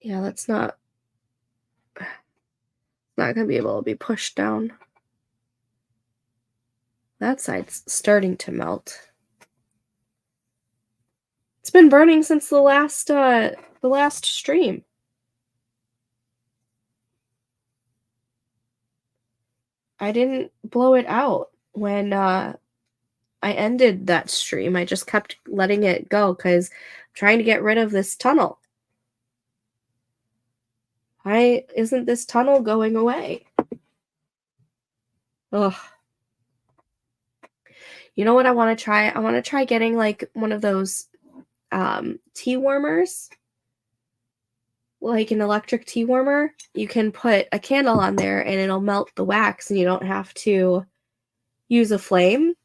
A: Yeah, that's not gonna be able to be pushed down. That side's starting to melt. It's been burning since the last stream. I didn't blow it out when I ended that stream. I just kept letting it go because I'm trying to get rid of this tunnel. Why isn't this tunnel going away? Ugh. You know what I want to try? I want to try getting like one of those tea warmers, like an electric tea warmer. You can put a candle on there and it'll melt the wax and you don't have to use a flame.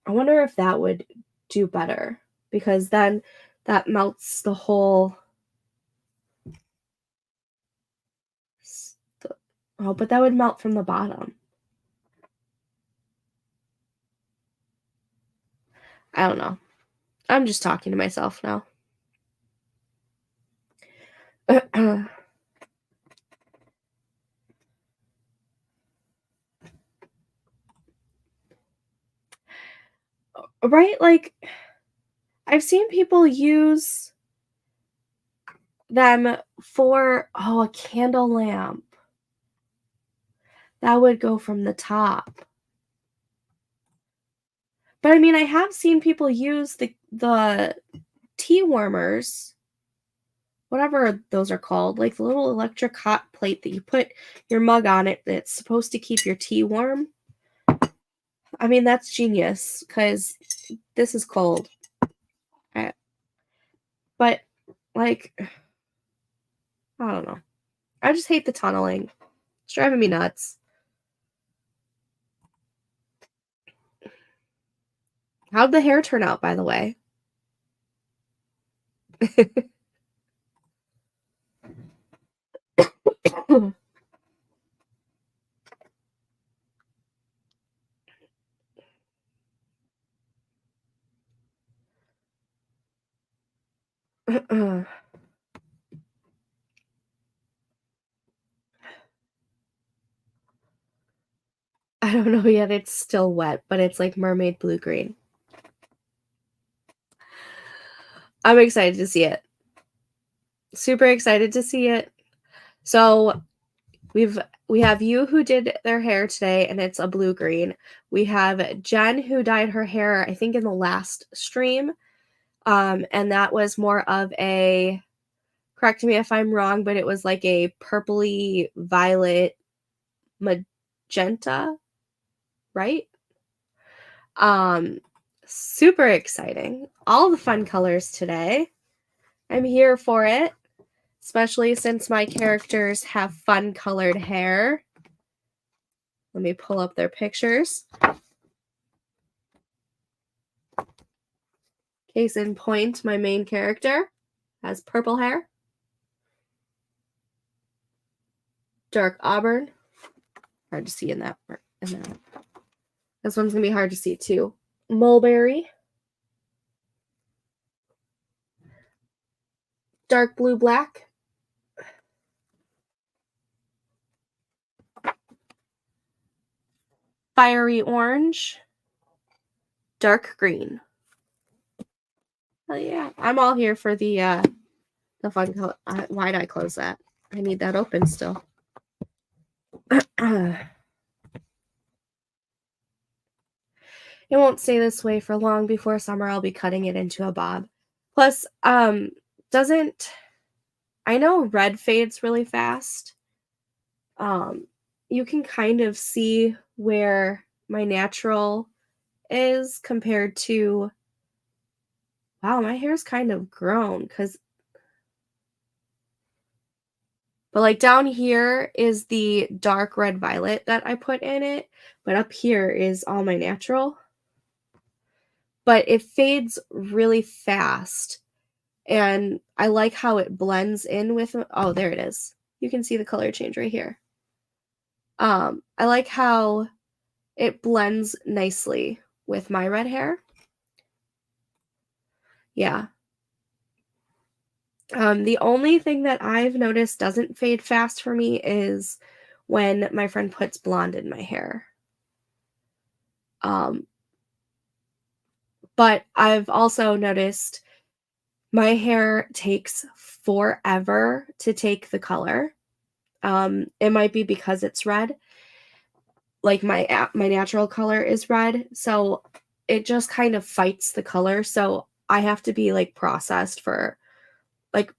A: I wonder if that would do better because then that melts the whole. Oh, but that would melt from the bottom. I don't know. I'm just talking to myself now. Right? Like, I've seen people use them for, a candle lamp. That would go from the top. But I mean, I have seen people use the tea warmers, whatever those are called, like the little electric hot plate that you put your mug on it that's supposed to keep your tea warm. I mean, that's genius because this is cold. But, like, I don't know. I just hate the tunneling. It's driving me nuts. How'd the hair turn out, by the way? I don't know yet. It's still wet, but it's like mermaid blue green. I'm excited to see it. Super excited to see it. So we have you who did their hair today, and it's a blue green. We have Jen who dyed her hair, I think, in the last stream. And that was more of a, correct me if I'm wrong, but it was like a purpley violet magenta, right? Super exciting. All the fun colors today. I'm here for it, especially since my characters have fun colored hair. Let me pull up their pictures. Case in point, my main character has purple hair. Dark auburn. Hard to see in that. This one's going to be hard to see too. Mulberry. Dark blue black. Fiery orange. Dark green. Oh yeah, I'm all here for the fun color. Why did I close that? I need that open still. It won't stay this way for long. Before summer, I'll be cutting it into a bob. Plus, doesn't, I know red fades really fast. You can kind of see where my natural is compared to, wow, my hair's kind of grown but like down here is the dark red violet that I put in it, but up here is all my natural. But it fades really fast, and I like how it blends in with, oh, there it is. You can see the color change right here. I like how it blends nicely with my red hair. Yeah. The only thing that I've noticed doesn't fade fast for me is when my friend puts blonde in my hair. Um, but I've also noticed my hair takes forever to take the color. It might be because it's red, like my natural color is red, so it just kind of fights the color, so I have to be, like, processed for, like,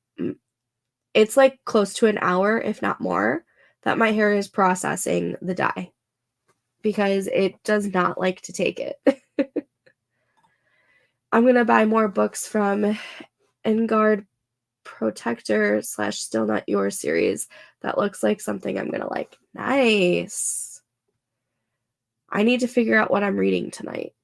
A: it's, like, close to an hour, if not more, that my hair is processing the dye because it does not like to take it. I'm gonna buy more books from Engard Protector slash Still Not Yours series. That looks like something I'm gonna like. Nice. I need to figure out what I'm reading tonight.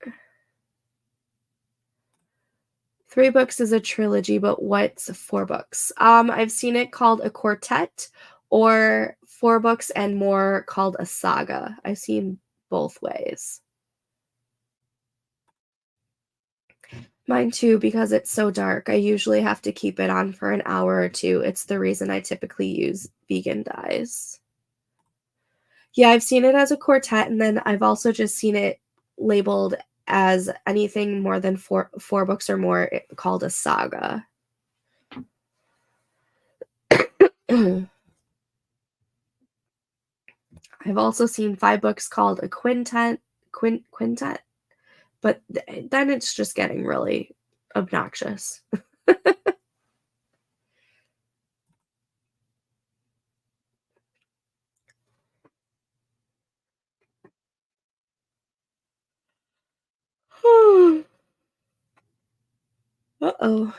A: 3 books is a trilogy, but what's 4 books? I've seen it called a quartet or 4 books and more called a saga. I've seen both ways. Mine too, because it's so dark. I usually have to keep it on for an hour or 2. It's the reason I typically use vegan dyes. Yeah, I've seen it as a quartet, and then I've also just seen it labeled as anything more than four books or more called a saga. I've also seen 5 books called a quintet, but then it's just getting really obnoxious. Uh-oh.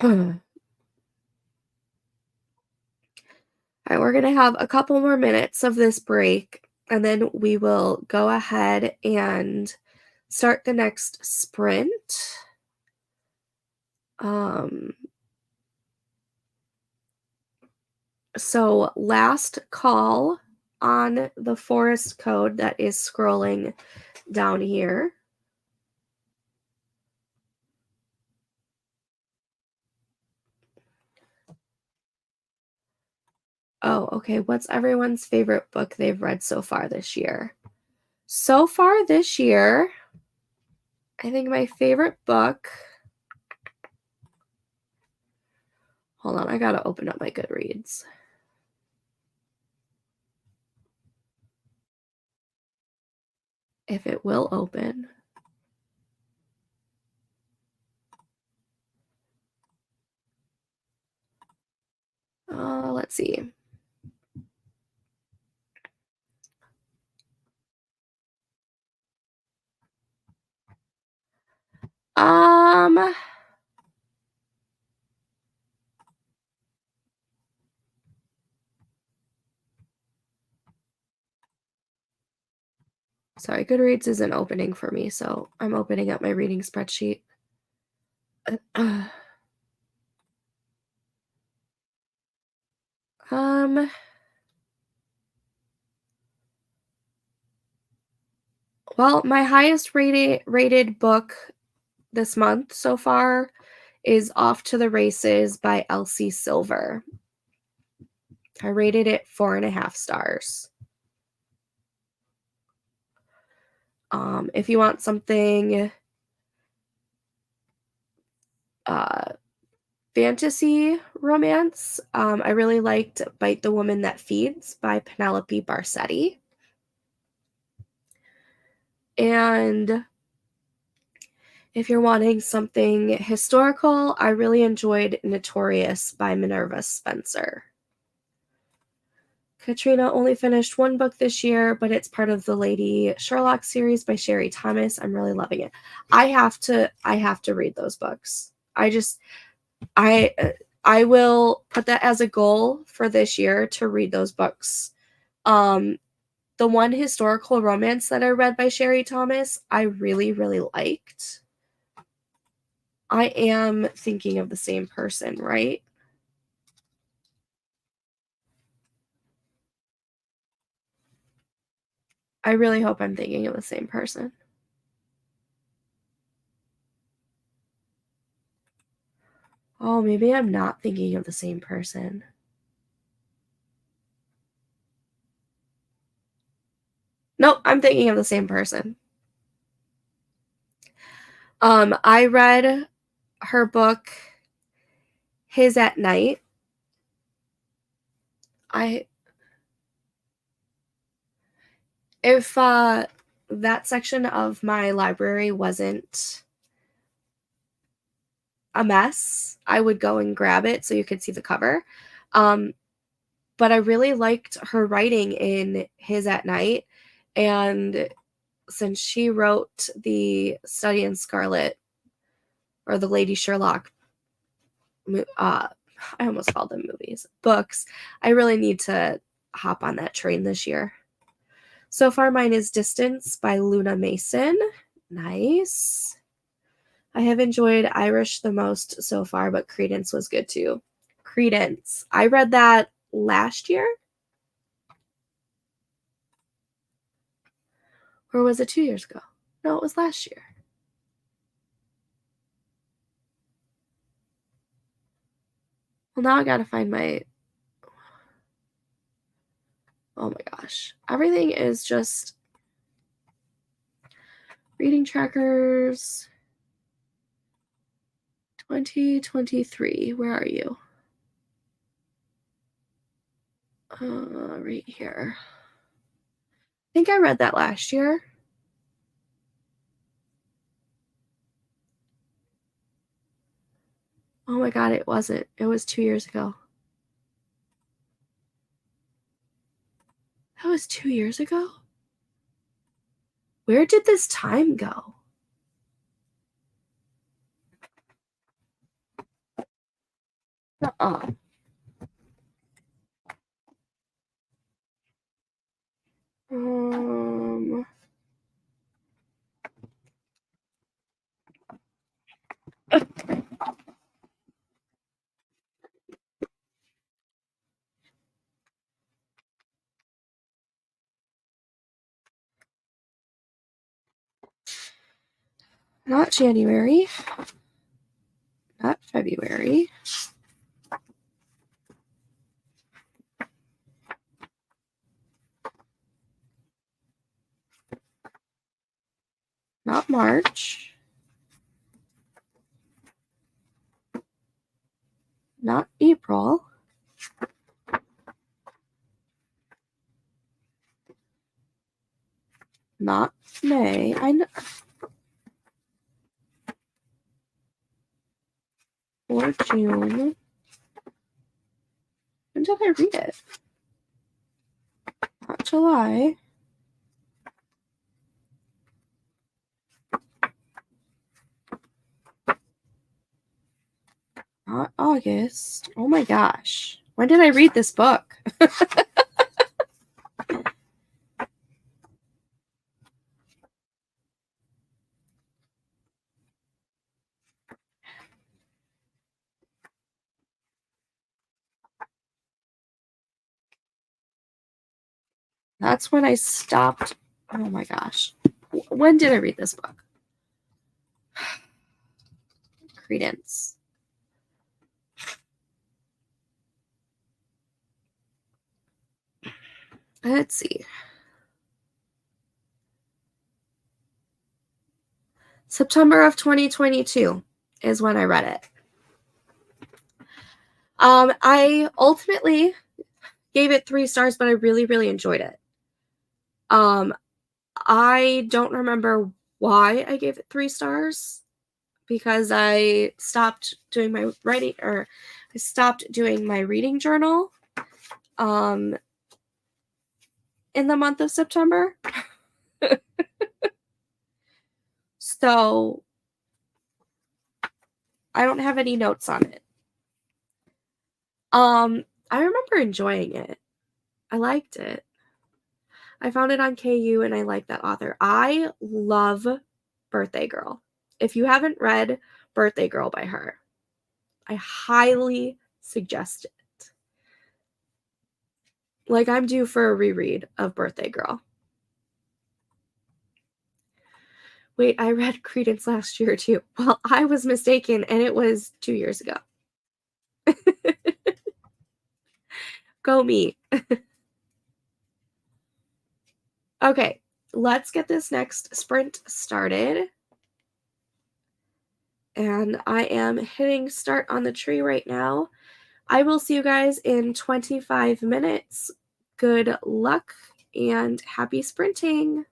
A: Alright, we're gonna have a couple more minutes of this break, and then we will go ahead and start the next sprint. Um, so last call on the forest code that is scrolling down here. Oh, okay. What's everyone's favorite book they've read so far this year? So far this year, I think my favorite book. Hold on, I gotta open up my Goodreads. If it will open. Let's see. Um, Sorry, Goodreads isn't opening for me, so I'm opening up my reading spreadsheet. Um, well, my highest rated book this month so far is Off to the Races by Elsie Silver. I rated it 4.5 stars. If you want something uh, fantasy romance, I really liked Bite the Woman That Feeds by Penelope Barsetti. And if you're wanting something historical, I really enjoyed Notorious by Minerva Spencer. Katrina only finished 1 book this year, but it's part of the Lady Sherlock series by Sherry Thomas. I'm really loving it. I have to read those books. I I will put that as a goal for this year to read those books. The one historical romance that I read by Sherry Thomas, I really, really liked. I am thinking of the same person, right? I really hope I'm thinking of the same person. Oh, maybe I'm not thinking of the same person. Nope, I'm thinking of the same person. I read her book, His at Night. I if that section of my library wasn't a mess, I would go and grab it so you could see the cover. Um, but I really liked her writing in His at Night, and since she wrote the Study in Scarlet or the Lady Sherlock, I almost called them movies, books, I really need to hop on that train this year. So far, mine is Distance by Luna Mason. Nice. I have enjoyed Irish the most so far, but Credence was good too. Credence. I read that last year? Or was it 2 years ago? No, it was last year. Well, now I gotta find my. Oh my gosh. Everything is just reading trackers. 2023. Where are you? Right here. I think I read that last year. Oh my god, it wasn't. It was 2 years ago. That was 2 years ago? Where did this time go? Uh-uh. Um, Not January. Not February. Not March. Not April. Not May. Or June. When did I read it? Not July. Not August. Oh my gosh. When did I read this book? That's when I stopped. Oh my gosh. When did I read this book? Credence. Let's see. September of 2022 is when I read it. I ultimately gave it 3 stars, but I really, really enjoyed it. I don't remember why I gave it 3 stars because I stopped doing my writing, or I stopped doing my reading journal in the month of September. So I don't have any notes on it. I remember enjoying it. I liked it. I found it on KU and I like that author. I love Birthday Girl. If you haven't read Birthday Girl by her, I highly suggest it. Like, I'm due for a reread of Birthday Girl. Wait, I read Credence last year too. Well, I was mistaken and it was 2 years ago. Go me. Okay, let's get this next sprint started. And I am hitting start on the tree right now. I will see you guys in 25 minutes. Good luck and happy sprinting.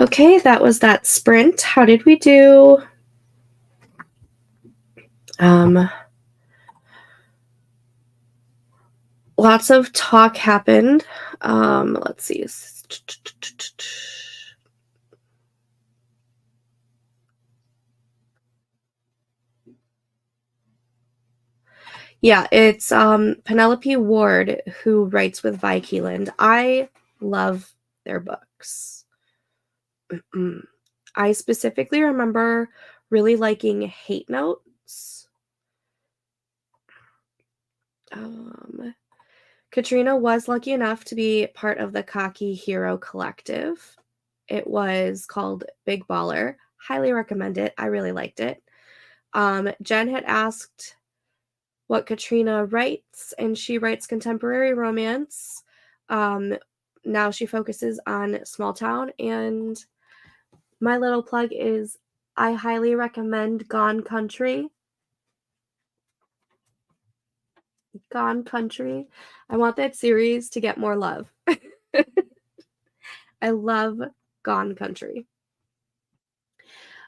A: Okay, that was that sprint. How did we do? Lots of talk happened. Let's see. Yeah, it's Penelope Ward who writes with Vi Keeland. I love their books. I specifically remember really liking Hate Notes. Katrina was lucky enough to be part of the Cocky Hero Collective. It was called Big Baller. Highly recommend it. I really liked it. Jen had asked what Katrina writes, and she writes contemporary romance. Now she focuses on small town, and my little plug is I highly recommend Gone Country. Gone Country. I want that series to get more love. I love Gone Country.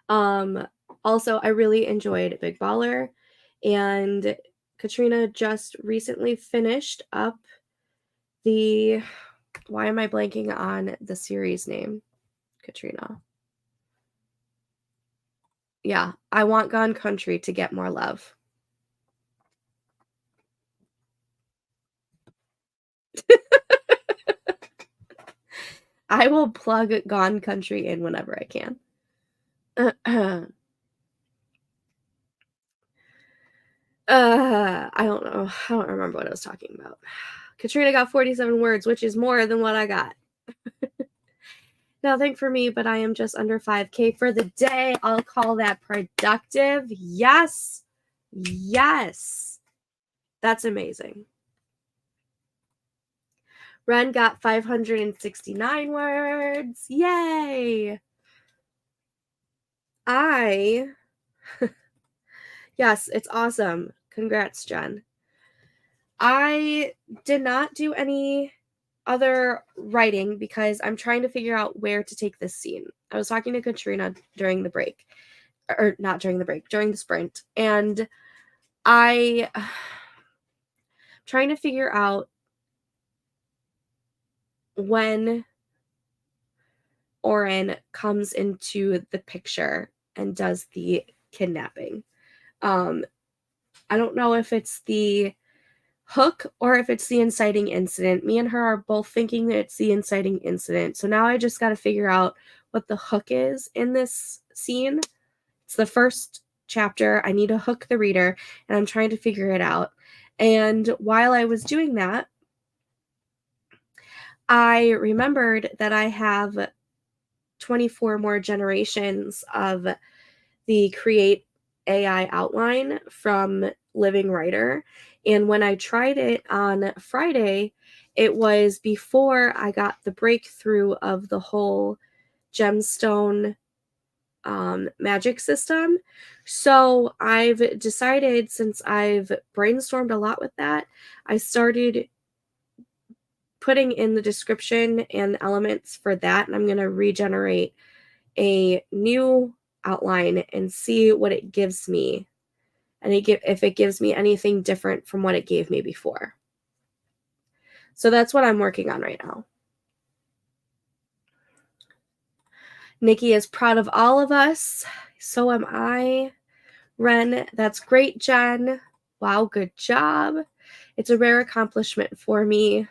A: Also, I really enjoyed Big Baller, and Katrina just recently finished up the. Why am I blanking on the series name? Katrina. Yeah, I want Gone Country to get more love. I will plug Gone Country in whenever I can. I don't know. I don't remember what I was talking about. Katrina got 47 words, which is more than what I got. Nothing for me, but I am just under 5K for the day. I'll call that productive. Yes. Yes. That's amazing. Ren got 569 words. Yay. Yes, it's awesome. Congrats, Jen. I did not do any other writing because I'm trying to figure out where to take this scene. I was talking to Katrina during the break, or not during the break, during the sprint, and I trying to figure out when Oren comes into the picture and does the kidnapping. I don't know if it's the hook or if it's the inciting incident. Me and her are both thinking that it's the inciting incident. So now I just got to figure out what the hook is in this scene. It's the first chapter. I need to hook the reader, and I'm trying to figure it out. And while I was doing that, I remembered that I have 24 more generations of the Create AI outline from Living Writer. And when I tried it on Friday, it was before I got the breakthrough of the whole gemstone magic system. So I've decided, since I've brainstormed a lot with that, I started putting in the description and elements for that, and I'm going to regenerate a new outline and see what it gives me, and if it gives me anything different from what it gave me before. So that's what I'm working on right now. Nikki is proud of all of us. So am I. Ren, that's great, Jen. Wow, good job. It's a rare accomplishment for me.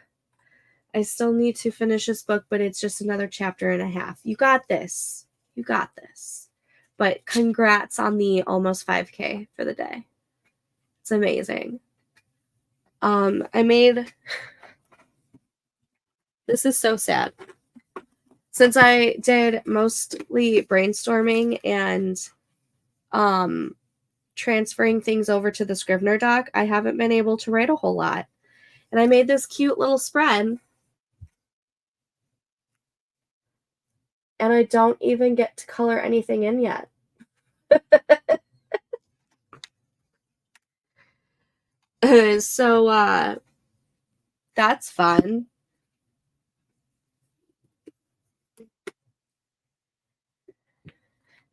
A: I still need to finish this book, but it's just another chapter and a half. You got this. You got this. But congrats on the almost 5K for the day. It's amazing. I made, this is so sad. Since I did mostly brainstorming and transferring things over to the Scrivener doc, I haven't been able to write a whole lot. And I made this cute little spread, and I don't even get to color anything in yet. So that's fun.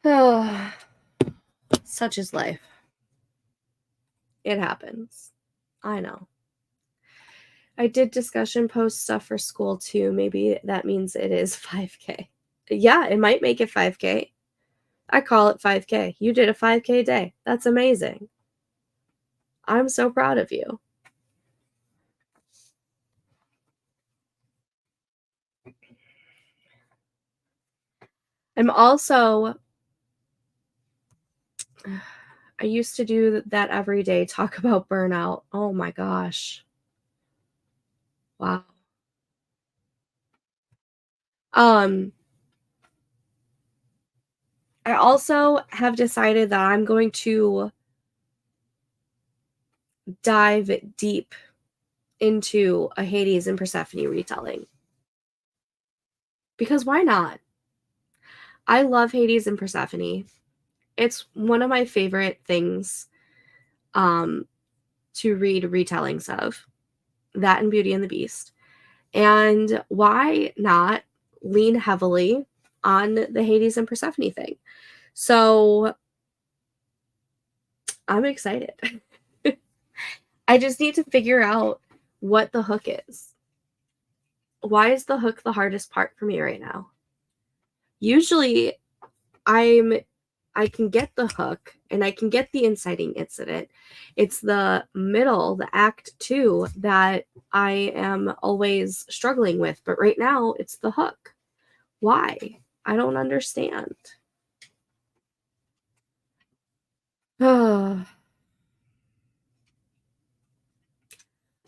A: Oh, such is life. It happens. I know. I did discussion post stuff for school too. Maybe that means it is 5K. Yeah, it might make it 5K. I call it 5K. You did a 5K day. That's amazing. I'm so proud of you. I'm also, I used to do that every day, talk about burnout. Oh my gosh. Wow. Um, I also have decided that I'm going to dive deep into a Hades and Persephone retelling. Because why not? I love Hades and Persephone. It's one of my favorite things um, to read retellings of. That and Beauty and the Beast. And why not lean heavily on the Hades and Persephone thing? So I'm excited. I just need to figure out what the hook is. Why is the hook the hardest part for me right now? Usually I can get the hook and I can get the inciting incident. It's the middle, the act 2 that I am always struggling with, but right now it's the hook. Why? I don't understand. I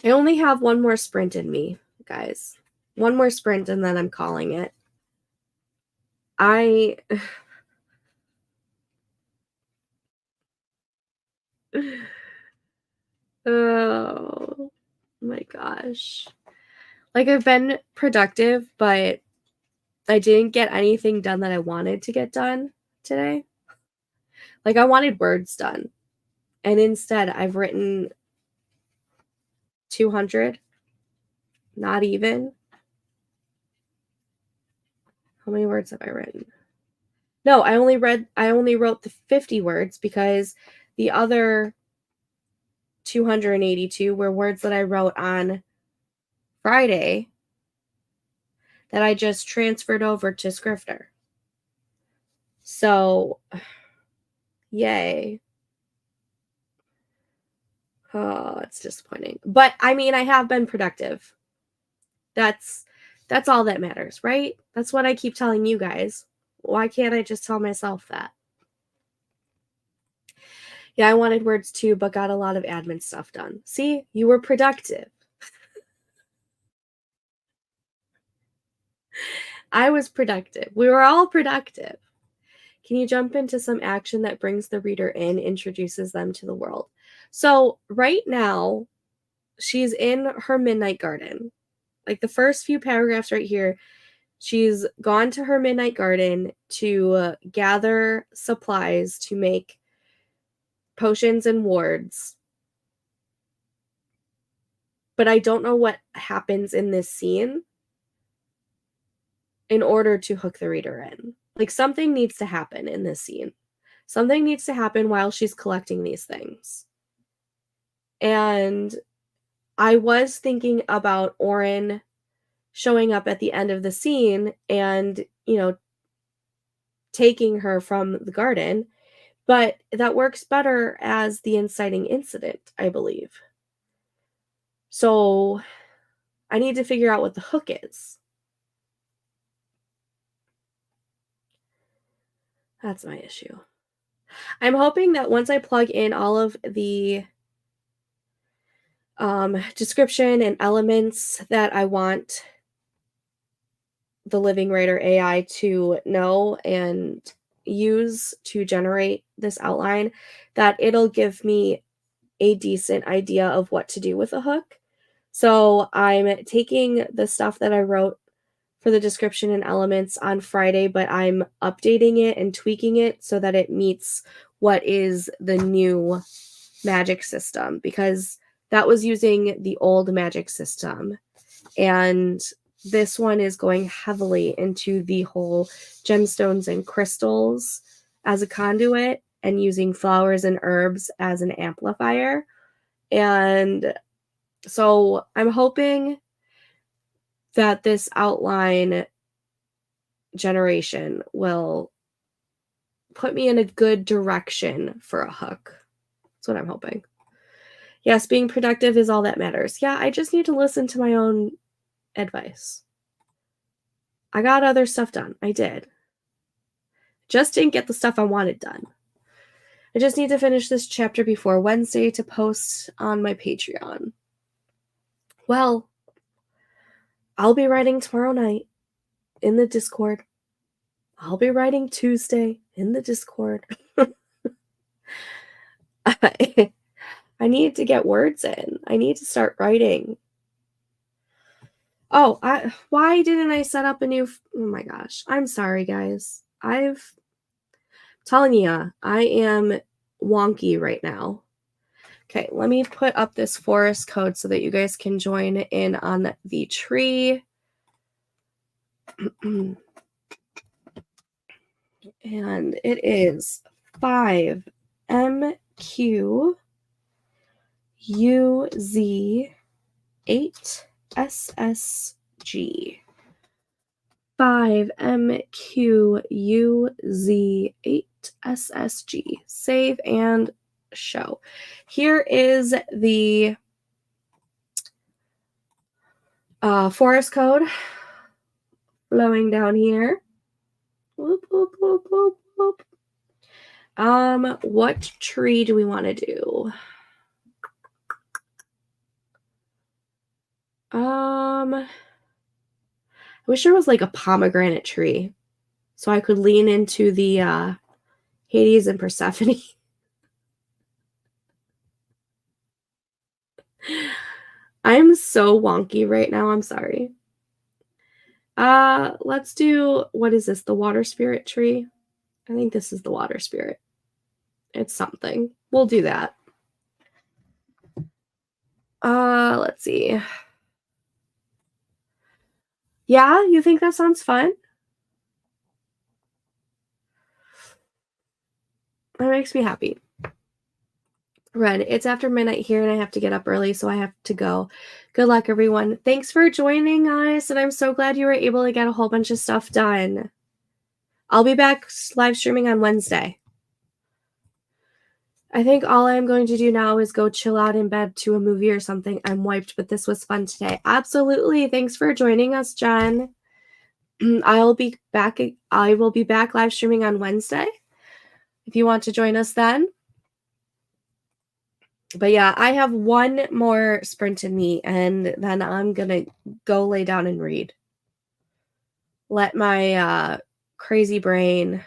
A: only have one more sprint in me, guys. One more sprint and then I'm calling it. I oh my gosh. Like I've been productive, but I didn't get anything done that I wanted to get done today. Like I wanted words done. And instead I've written 200, not even. How many words have I written? No, I only wrote the 50 words because the other 282 were words that I wrote on Friday that I just transferred over to Scrivener. So, yay. Oh, it's disappointing. But I mean, I have been productive. That's all that matters, right? That's what I keep telling you guys. Why can't I just tell myself that? Yeah, I wanted words too, but got a lot of admin stuff done. See, you were productive. I was productive. We were all productive. Can you jump into some action that brings the reader in, introduces them to the world? So, right now, she's in her midnight garden. Like the first few paragraphs right here, she's gone to her midnight garden to gather supplies to make potions and wards. But I don't know what happens in this scene in order to hook the reader in. Like something needs to happen in this scene. Something needs to happen while she's collecting these things. And I was thinking about Oren showing up at the end of the scene and, taking her from the garden, but that works better as the inciting incident, I believe. So I need to figure out what the hook is. That's my issue. I'm hoping that once I plug in all of the description and elements that I want the Living Writer AI to know and use to generate this outline, that it'll give me a decent idea of what to do with a hook. So I'm taking the stuff that I wrote for the description and elements on Friday, but I'm updating it and tweaking it so that it meets what is the new magic system, because that was using the old magic system. And this one is going heavily into the whole gemstones and crystals as a conduit and using flowers and herbs as an amplifier. And so I'm hoping that this outline generation will put me in a good direction for a hook. That's what I'm hoping. Yes, being productive is all that matters. Yeah, I just need to listen to my own advice. I got other stuff done. I did. Just didn't get the stuff I wanted done. I just need to finish this chapter before Wednesday to post on my Patreon. Well, I'll be writing tomorrow night in the Discord. I'll be writing Tuesday in the Discord. I need to get words in. I need to start writing. Oh, why didn't I set up a new... Oh my gosh. I'm sorry, guys. Telling you, I am wonky right now. Okay, let me put up this forest code so that you guys can join in on the tree. And it is 5MQUZ8SSG. 5MQUZ8SSG. Save and show. Here is the forest code flowing down here. Whoop, whoop, whoop, whoop, whoop. What tree do we want to do? I wish there was like a pomegranate tree so I could lean into the Hades and Persephone. I'm so wonky right now. I'm sorry. Let's do, what is this? The water spirit tree? I think this is the water spirit. It's something. We'll do that. Let's see. Yeah, you think that sounds fun? That makes me happy. Red, it's after midnight here and I have to get up early, so I have to go. Good luck, everyone. Thanks for joining us, and I'm so glad you were able to get a whole bunch of stuff done. I'll be back live streaming on Wednesday. I think all I'm going to do now is go chill out in bed to a movie or something. I'm wiped, but this was fun today. Absolutely. Thanks for joining us, Jen. I will be back live streaming on Wednesday if you want to join us then. But yeah, I have one more sprint in me, and then I'm going to go lay down and read. Let my crazy brain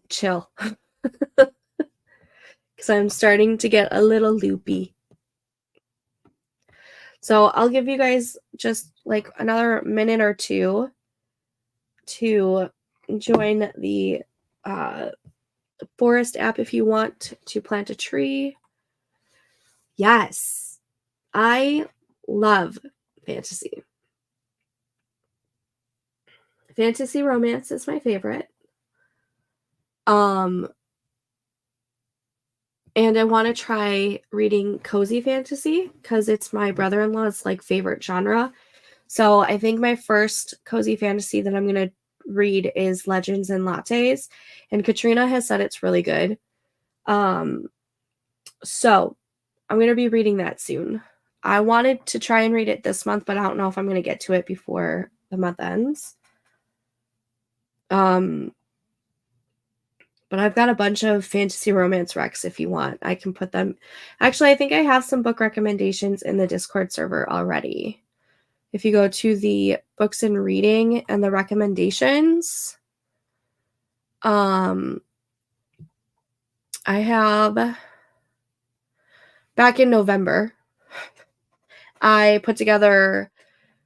A: chill. Because I'm starting to get a little loopy. So I'll give you guys just like another minute or two to join the forest app if you want to plant a tree. Yes, I love fantasy. Fantasy romance is my favorite. And I want to try reading cozy fantasy because it's my brother-in-law's like favorite genre. So I think my first cozy fantasy that I'm going to read is Legends and Lattes, and Katrina has said it's really good. So I'm going to be reading that soon. I wanted to try and read it this month, but I don't know if I'm going to get to it before the month ends. But I've got a bunch of fantasy romance recs if you want. I can put them. Actually, I think I have some book recommendations in the Discord server already. If you go to the books and reading and the recommendations, I have, back in November, I put together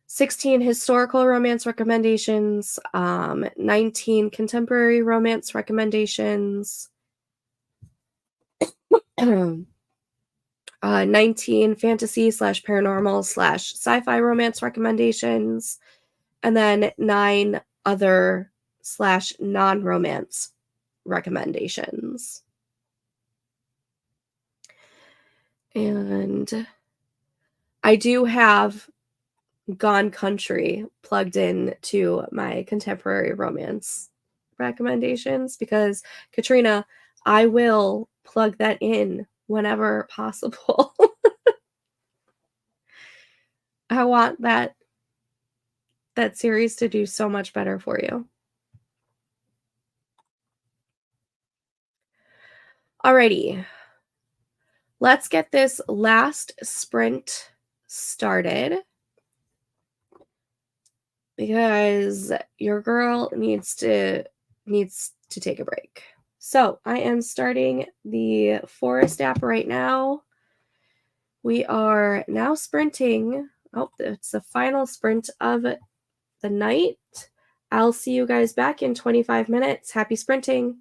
A: 16 historical romance recommendations, 19 contemporary romance recommendations, 19 fantasy/paranormal/sci-fi romance recommendations, and then 9 other slash non-romance recommendations. And I do have Gone Country plugged in to my contemporary romance recommendations because, Katrina, I will plug that in whenever possible. I want that series to do so much better for you. Alrighty, let's get this last sprint started because your girl needs to take a break. So I am starting the forest app right now. We are now sprinting. Oh, it's the final sprint of the night. I'll see you guys back in 25 minutes. Happy sprinting.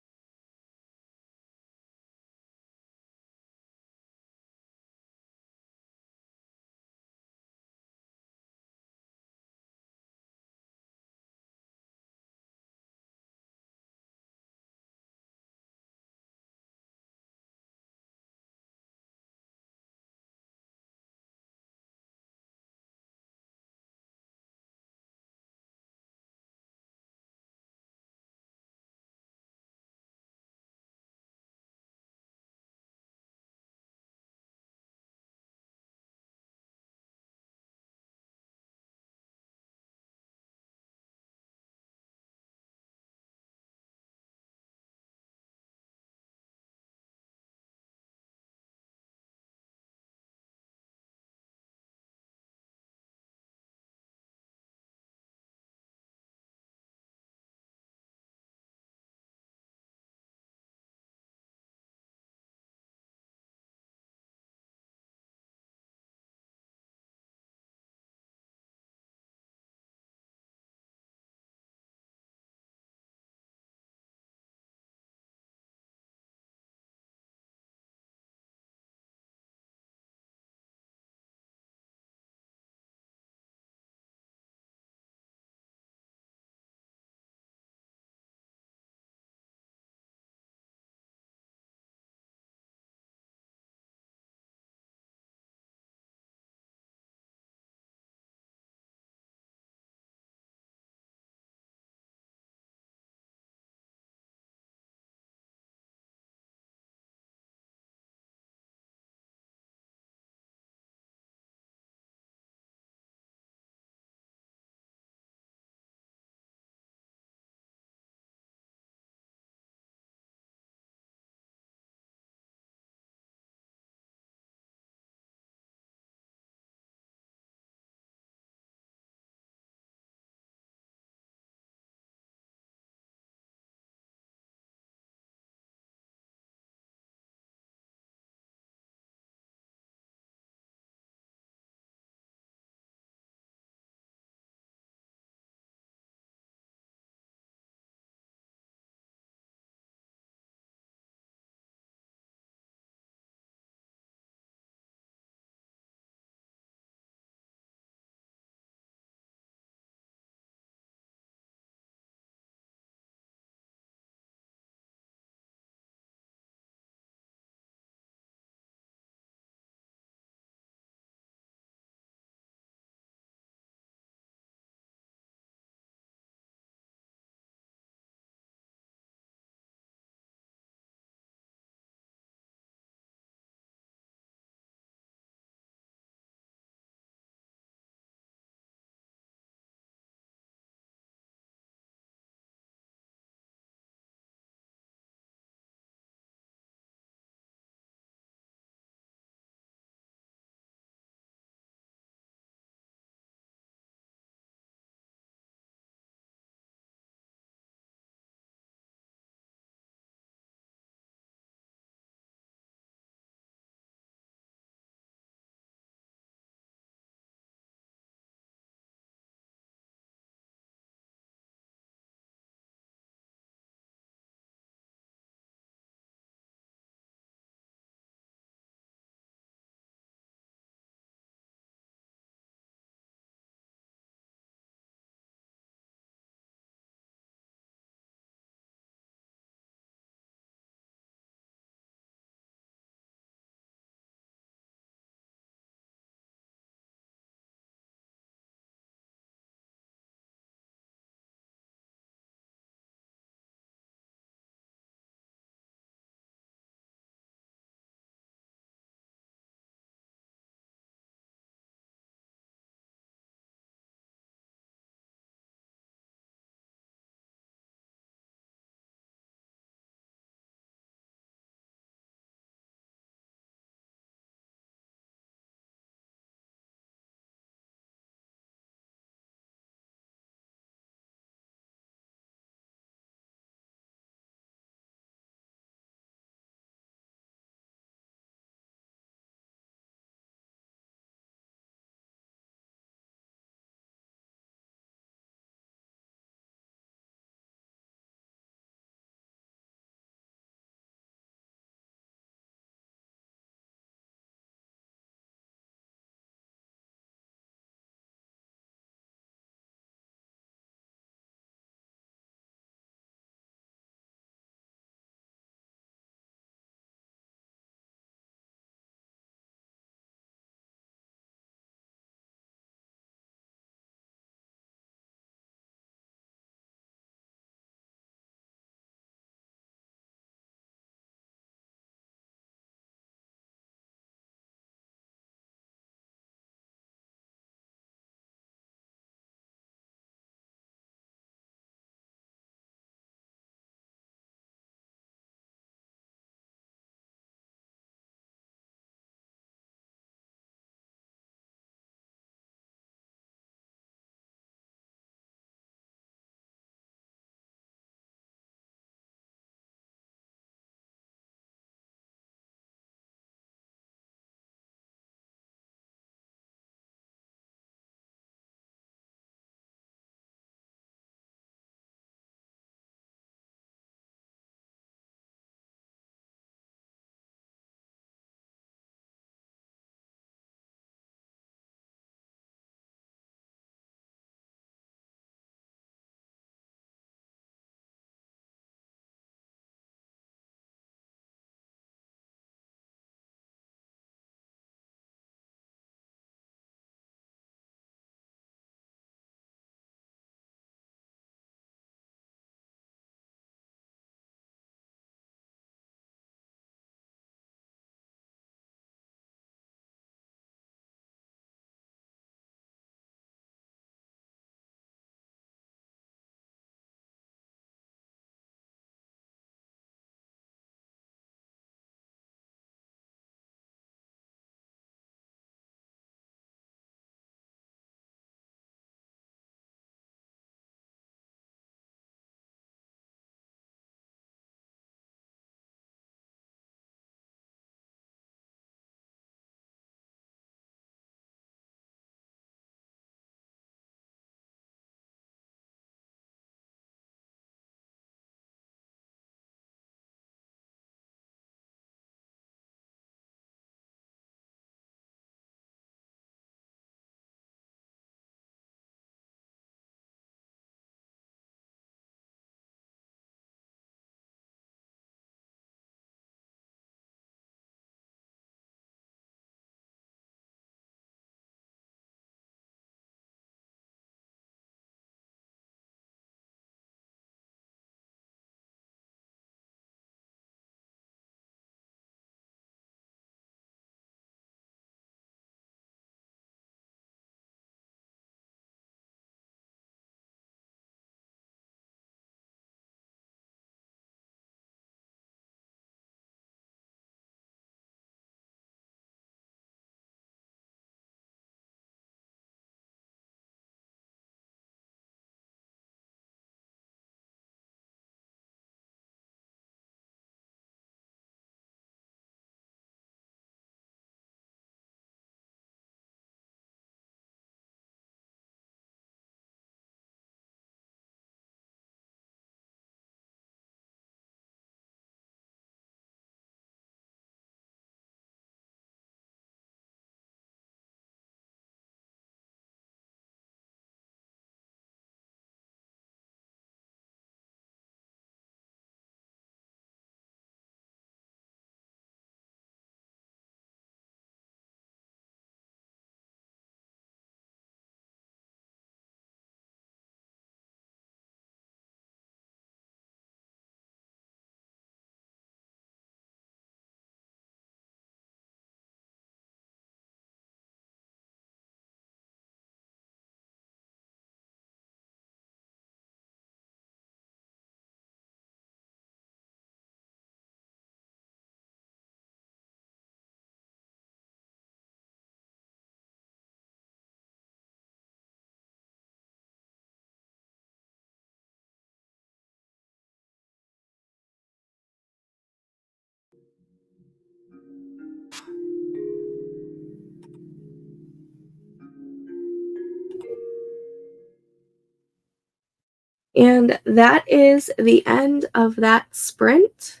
A: And that is the end of that sprint.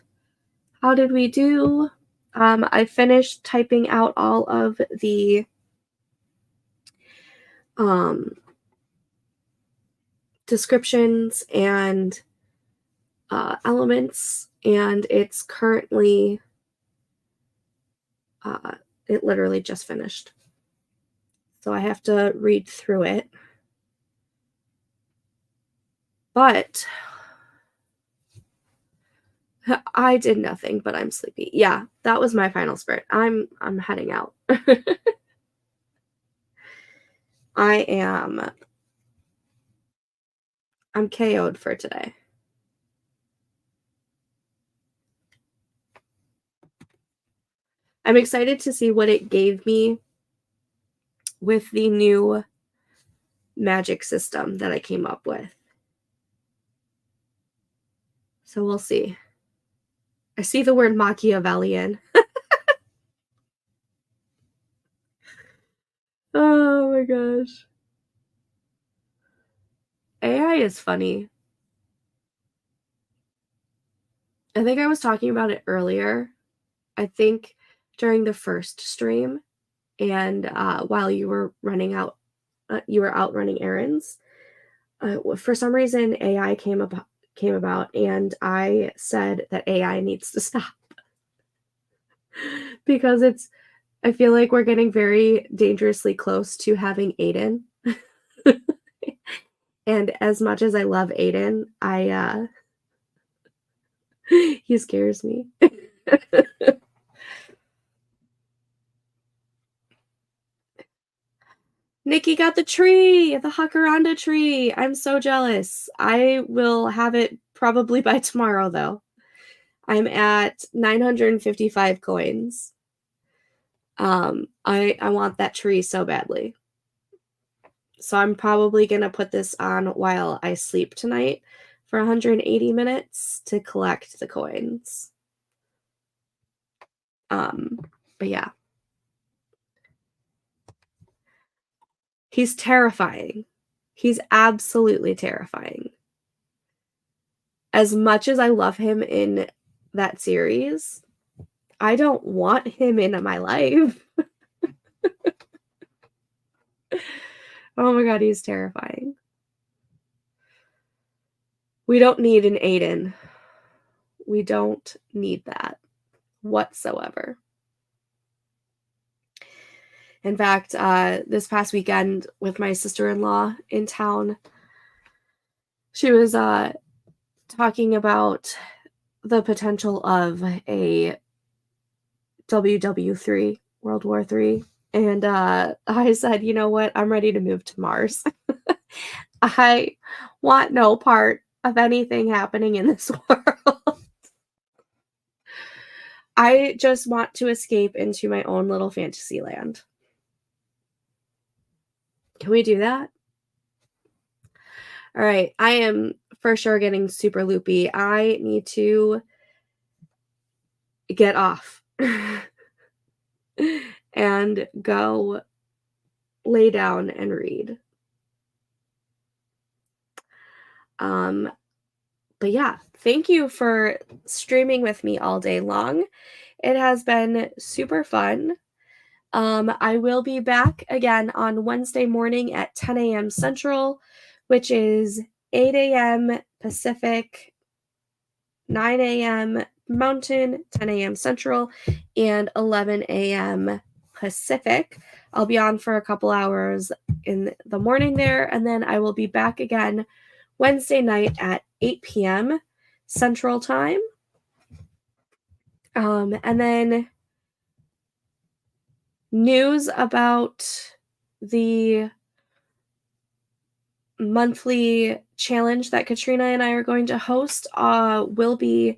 A: How did we do? I finished typing out all of the descriptions and elements, and it's currently, it literally just finished. So I have to read through it. But I did nothing, but I'm sleepy. Yeah, that was my final sprint. I'm heading out. I'm KO'd for today. I'm excited to see what it gave me with the new magic system that I came up with. So we'll see. I see the word Machiavellian. Oh my gosh. AI is funny. I think I was talking about it earlier. I think during the first stream, and while you were out running errands. For some reason, AI came about, and I said that AI needs to stop because I feel like we're getting very dangerously close to having Aiden. And as much as I love Aiden, he scares me. Nikki got the tree, the Jacaranda tree. I'm so jealous. I will have it probably by tomorrow, though. I'm at 955 coins. I want that tree so badly. So I'm probably gonna put this on while I sleep tonight for 180 minutes to collect the coins. But yeah. He's terrifying. He's absolutely terrifying. As much as I love him in that series, I don't want him in my life. Oh my god, he's terrifying. We don't need an Aiden. We don't need that whatsoever. In fact, this past weekend with my sister-in-law in town, she was talking about the potential of a WW3, World War III. And I said, you know what? I'm ready to move to Mars. I want no part of anything happening in this world. I just want to escape into my own little fantasy land. Can we do that? All right. I am for sure getting super loopy. I need to get off and go lay down and read. But yeah, thank you for streaming with me all day long. It has been super fun. I will be back again on Wednesday morning at 10 a.m. Central, which is 8 a.m. Pacific, 9 a.m. Mountain, 10 a.m. Central, and 11 a.m. Pacific. I'll be on for a couple hours in the morning there, and then I will be back again Wednesday night at 8 p.m. Central Time. And then news about the monthly challenge that Katrina and I are going to host will be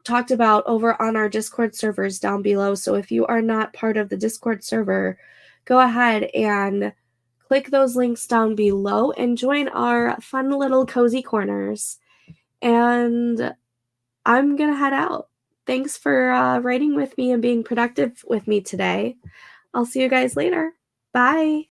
A: talked about over on our Discord servers down below. So if you are not part of the Discord server, go ahead and click those links down below and join our fun little cozy corners. And I'm gonna head out. Thanks for writing with me and being productive with me today. I'll see you guys later. Bye.